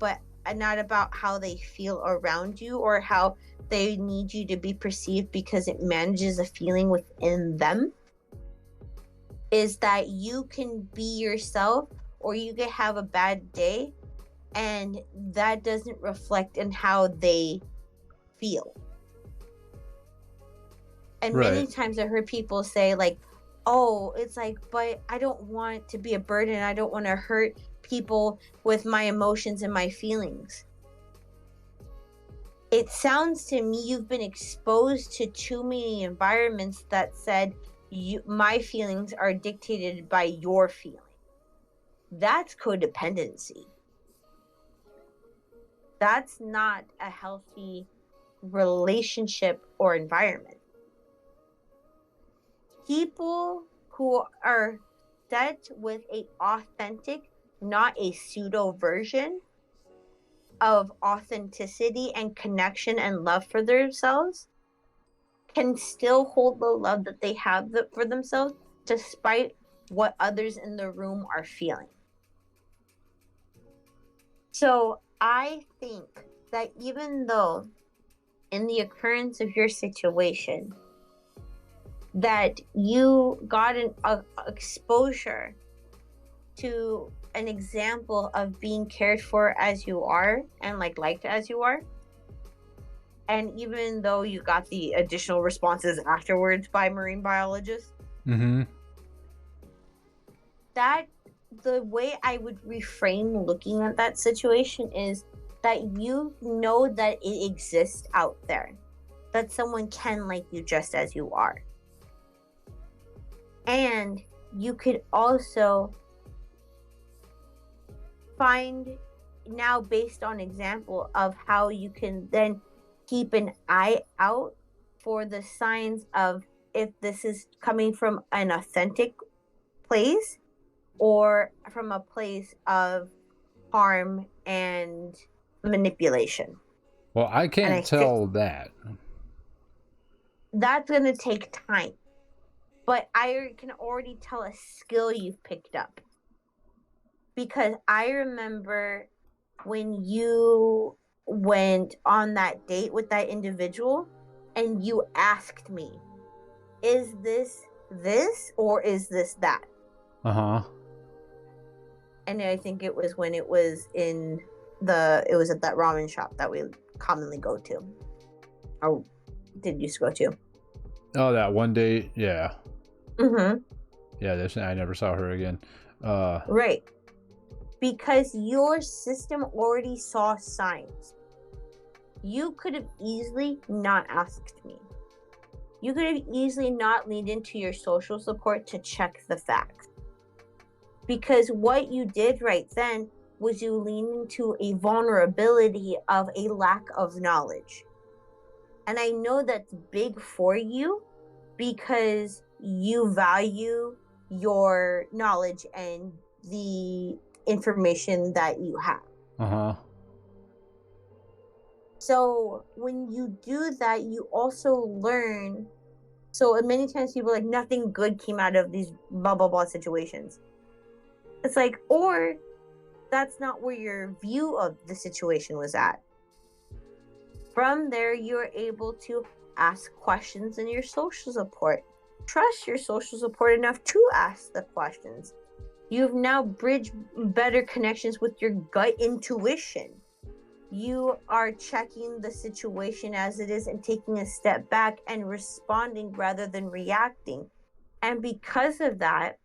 about how they feel around you or how they need you to be perceived because it manages a feeling within them, is that you can be yourself or you can have a bad day and that doesn't reflect in how they feel. And Right. many times I heard people say like, oh, it's like, but I don't want to be a burden. I don't want to hurt people with my emotions and my feelings. It sounds to me you've been exposed to too many environments that said my feelings are dictated by your feeling. That's codependency. That's not a healthy relationship or environment. People who are set with an authentic, not a pseudo version of authenticity and connection and love for themselves can still hold the love that they have for themselves despite what others in the room are feeling. So I think that even though in the occurrence of your situation that you got an exposure to an example of being cared for as you are and liked as you are, And even though you got the additional responses afterwards by marine biologists, Mm-hmm. that the way I would reframe looking at that situation is that you know that it exists out there, that someone can like you just as you are. And you could also find now, based on example of how you can then keep an eye out for the signs of if this is coming from an authentic place or from a place of harm and manipulation. Well, I And can't I tell think that. that's going to take time. But I can already tell a skill you've picked up. Because I remember when you went on that date with that individual and you asked me, is this or is this that? Uh-huh. And I think it was when it was it was at that ramen shop that we commonly go to. Or did used to go to. Oh, that one date? Yeah. Mm-hmm. Yeah, I never saw her again. Right. Because your system already saw signs. You could have easily not asked me. You could have easily not leaned into your social support to check the facts. Because what you did right then was you leaned into a vulnerability of a lack of knowledge. And I know that's big for you because you value your knowledge and the information that you have. Uh-huh. So when you do that, you also learn. So many times people are like, nothing good came out of these blah, blah, blah situations. It's like, or that's not where your view of the situation was at. From there, you're able to ask questions in your social support. Trust your social support enough to ask the questions. You've now bridged better connections with your gut intuition. You are checking the situation as it is and taking a step back and responding rather than reacting. And because of that,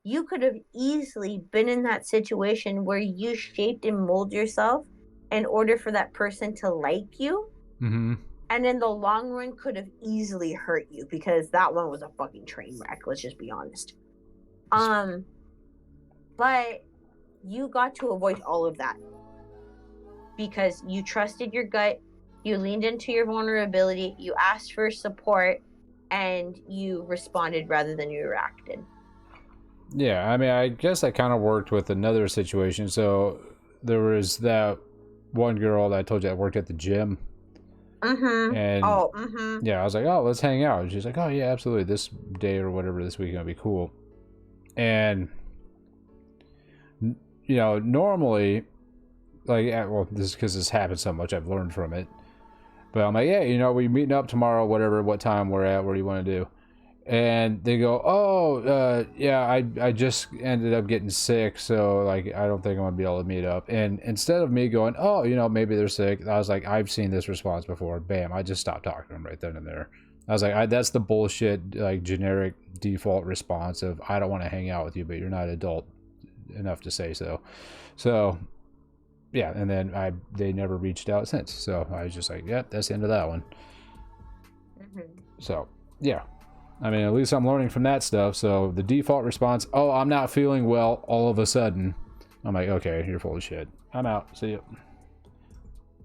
you could have easily been in that situation where you shaped and mold yourself in order for that person to like you. Mm-hmm. And in the long run could have easily hurt you because that one was a fucking train wreck. Let's just be honest. But you got to avoid all of that because you trusted your gut, you leaned into your vulnerability, you asked for support, and you responded rather than you reacted. Yeah, I mean, I guess that kind of worked with another situation. So there was that one girl that I told you that worked at the gym. Mm-hmm. And yeah, I was like, oh, let's hang out. And she's like, oh, yeah, absolutely. This day or whatever this weekend would be cool. And, you know, normally, like, well, this is because this happened so much, I've learned from it. But I'm like, yeah, you know, we're meeting up tomorrow, whatever, what time we're at, what do you want to do? And they go, oh, yeah, I just ended up getting sick, so, like, I don't think I'm going to be able to meet up. And instead of me going, oh, you know, maybe they're sick, I was like, I've seen this response before. Bam, I just stopped talking to them right then and there. I was like, that's the bullshit, like, generic default response of, I don't want to hang out with you, but you're not adult enough to say so. So, yeah, and then they never reached out since. So I was just like, yeah, that's the end of that one. Mm-hmm. So, yeah. I mean, at least I'm learning from that stuff. So the default response, oh, I'm not feeling well all of a sudden. I'm like, okay, you're full of shit. I'm out. See you.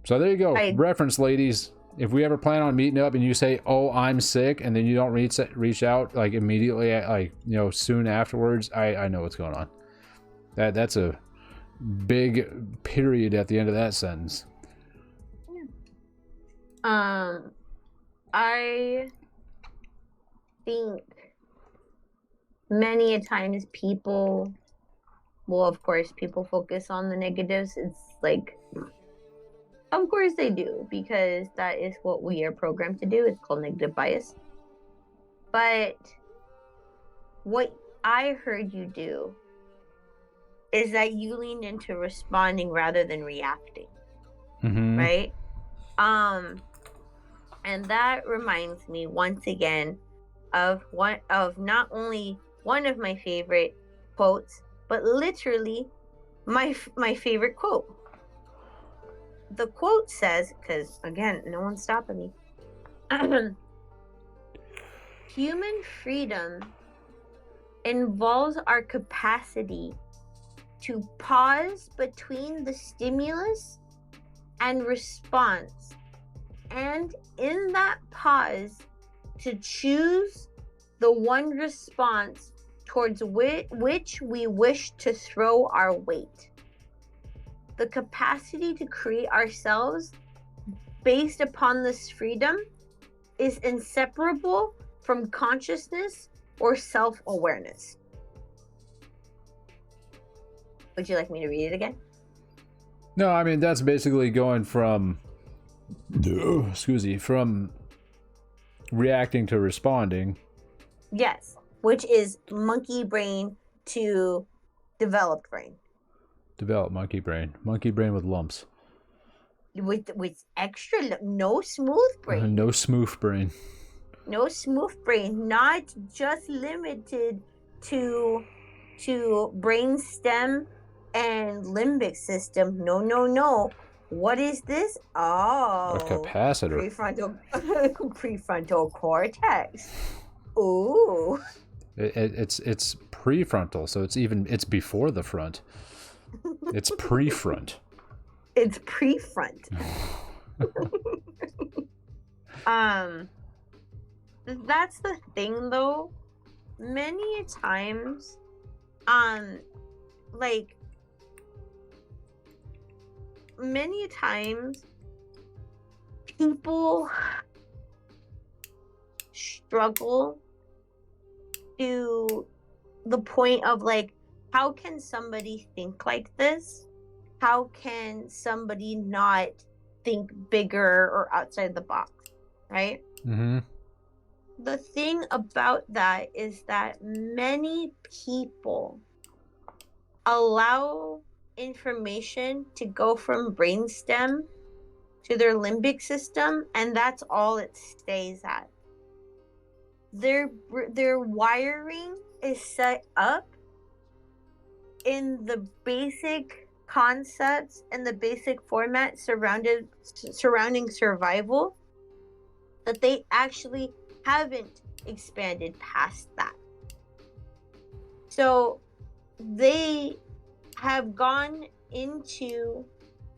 So there you go. Reference, ladies. If we ever plan on meeting up and you say, oh, I'm sick, and then you don't reach out like immediately, like, you know, soon afterwards, I know what's going on. That's a big period at the end of that sentence. I think many a times people, well, of course, people focus on the negatives. It's like, of course they do, because that is what we are programmed to do. It's called negative bias. But what I heard you do is that you leaned into responding rather than reacting. Mm-hmm. Right? And that reminds me once again of not only one of my favorite quotes, but literally my favorite quote. The quote says, because again, no one's stopping me. Human freedom involves our capacity to pause between the stimulus and response, and in that pause, to choose the one response towards which we wish to throw our weight. The capacity to create ourselves based upon this freedom is inseparable from consciousness or self-awareness. Would you like me to read it again? No, I mean, that's basically going from from reacting to responding. Yes, which is monkey brain to developed brain. Develop monkey brain with lumps. With extra no smooth brain. No smooth brain. No smooth brain, not just limited to brain stem and limbic system. No. What is this? Oh, A capacitor. Prefrontal cortex. Ooh. It's prefrontal, so it's before the front. It's prefront. It's prefront. That's the thing though. Many times, people struggle to the point of like, how can somebody think like this? How can somebody not think bigger or outside the box, right? Mm-hmm. The thing about that is that many people allow information to go from brainstem to their limbic system, and that's all it stays at. Their wiring is set up in the basic concepts and the basic format surrounding survival, that they actually haven't expanded past that. So they have gone into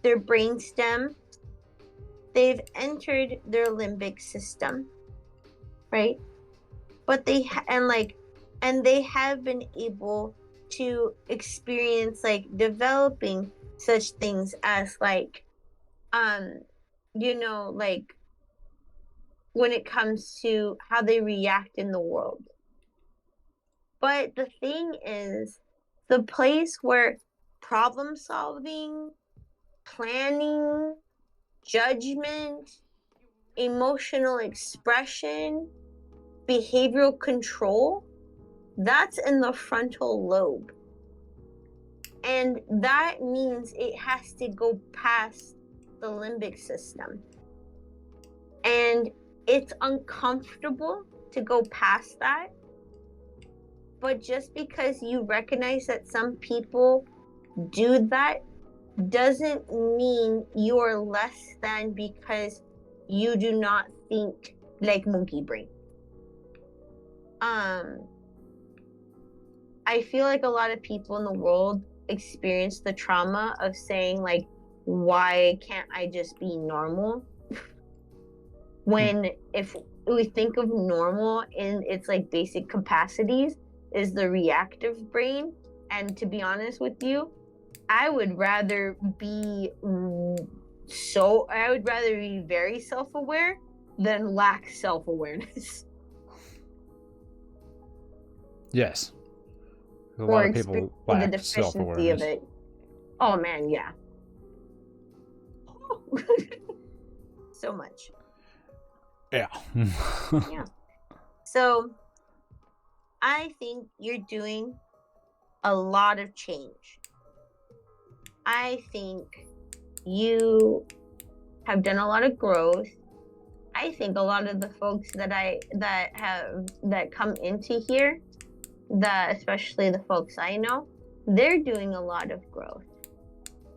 their brainstem, they've entered their limbic system, right? But they have been able to experience like developing such things as like like when it comes to how they react in the world. But the thing is, the place where problem solving, planning, judgment, emotional expression, behavioral control, that's in the frontal lobe. And that means it has to go past the limbic system. And it's uncomfortable to go past that. But just because you recognize that some people do that doesn't mean you're less than because you do not think like monkey brain. I feel like a lot of people in the world experience the trauma of saying like, why can't I just be normal? When if we think of normal in its like basic capacities is the reactive brain, and to be honest with you, I would rather be very self-aware than lack self-awareness. Yes. A lot of people lack self-awareness. Of it. Oh man, yeah. So much. Yeah. Yeah. So I think you're doing a lot of change. I think you have done a lot of growth. I think a lot of the folks that come into here, especially the folks I know, they're doing a lot of growth.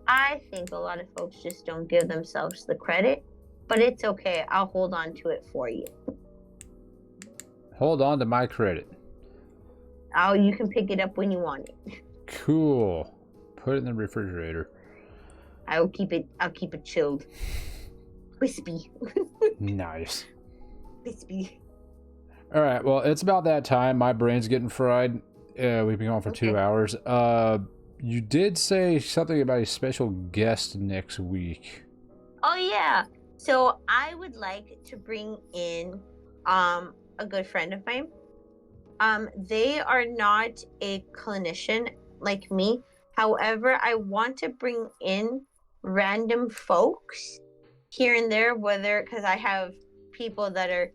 I think a lot of folks just don't give themselves the credit, but it's okay. I'll hold on to it for you. Hold on to my credit. Oh, you can pick it up when you want it. Cool. Put it in the refrigerator. I'll keep it chilled. Crispy. Nice. Crispy. All right. Well, it's about that time. My brain's getting fried. We've been going for 2 hours. You did say something about a special guest next week. Oh yeah. So I would like to bring in a good friend of mine. They are not a clinician like me. However, I want to bring in random folks here and there, because I have people that are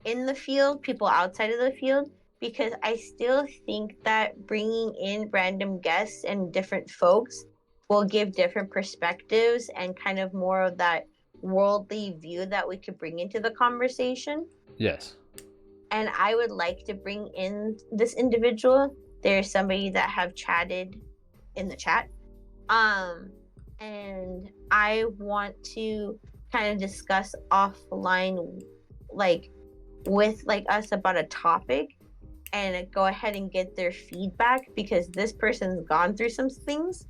in the field, people outside of the field, because I still think that bringing in random guests and different folks will give different perspectives and kind of more of that worldly view that we could bring into the conversation. Yes. And I would like to bring in this individual. There's somebody that have chatted in the chat. And I want to kind of discuss offline, with us about a topic and go ahead and get their feedback, because this person's gone through some things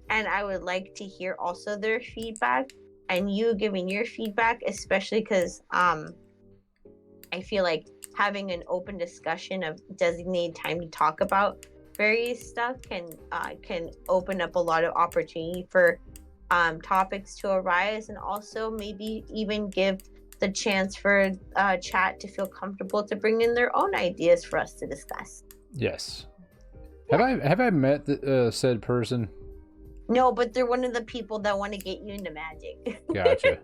and I would like to hear also their feedback and you giving your feedback, especially because I feel like having an open discussion of designated time to talk about various stuff can open up a lot of opportunity for topics to arise, and also maybe even give the chance for chat to feel comfortable to bring in their own ideas for us to discuss. Yes. Yeah. Have I met said person? No, but they're one of the people that want to get you into magic. Gotcha.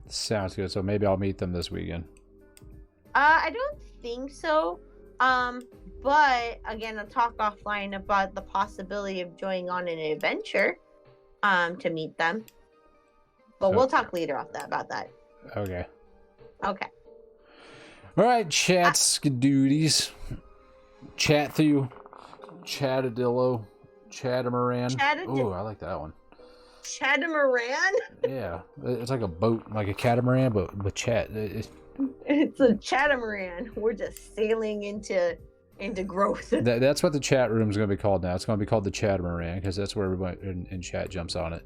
Sounds good. So maybe I'll meet them this weekend. I don't think so. But again, I'll talk offline about the possibility of joining on an adventure to meet them. But we'll talk later about that. Okay. Okay. All right, chat skadooties. Chat through. Chatadillo. Chatamaran. Oh, I like that one. Catamaran? Yeah. It's like a boat, like a catamaran, but with chat. It's a catamaran. We're just sailing into growth. That's what the chat room is going to be called now. It's going to be called the Chatamaran, because that's where everybody in chat jumps on it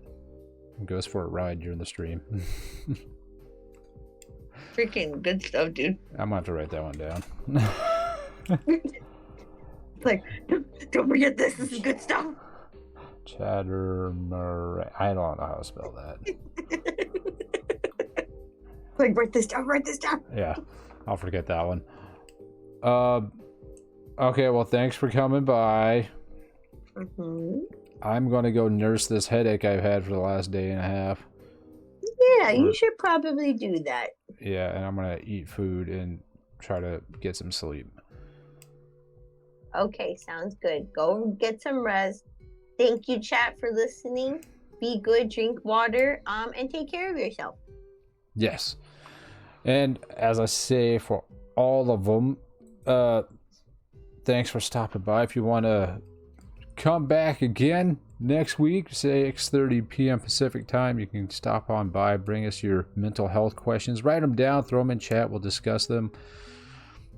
and goes for a ride during the stream. Freaking good stuff, dude. I'm going to have to write that one down. Like, don't forget this. This is good stuff. Chatamaran. I don't know how to spell that. Like, write this down. Yeah, I'll forget that one. Okay, well, thanks for coming by. Mm-hmm. I'm going to go nurse this headache I've had for the last day and a half. Yeah, you should probably do that. Yeah, and I'm going to eat food and try to get some sleep. Okay, sounds good. Go get some rest. Thank you, chat, for listening. Be good, drink water, and take care of yourself. Yes. And as I say for all of them, thanks for stopping by. If you want to come back again next week, 6:30 p.m. Pacific time, you can stop on by, bring us your mental health questions, write them down, throw them in chat, we'll discuss them.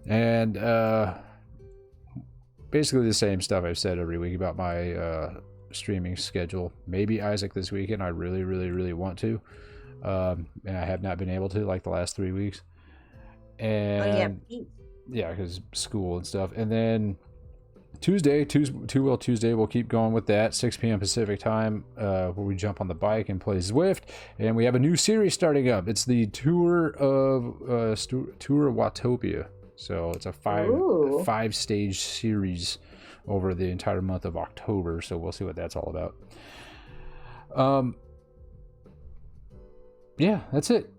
And basically the same stuff I've said every week about my streaming schedule. Maybe Isaac this weekend. I really, really, really want to. And I have not been able to, like the last 3 weeks. And yeah, because school and stuff. And then Tuesday, Tuesday, we'll keep going with that, 6 p.m. Pacific time, where we jump on the bike and play Zwift. And we have a new series starting up. It's the Tour of Watopia. So it's a five stage series over the entire month of October. So we'll see what that's all about. Yeah, that's it.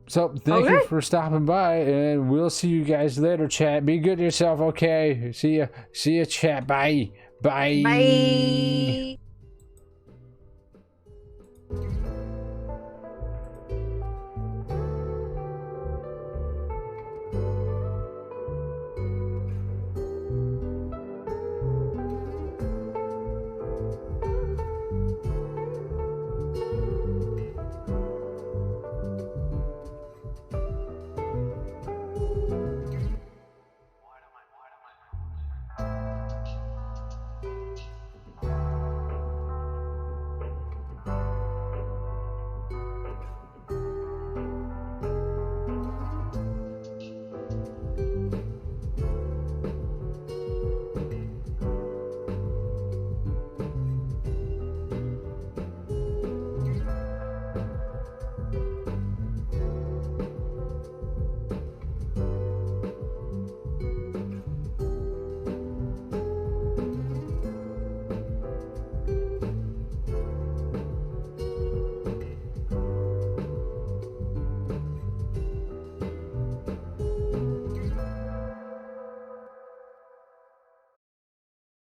So thank you for stopping by, and we'll see you guys later, chat. Be good to yourself, okay? See ya, chat. Bye. Bye.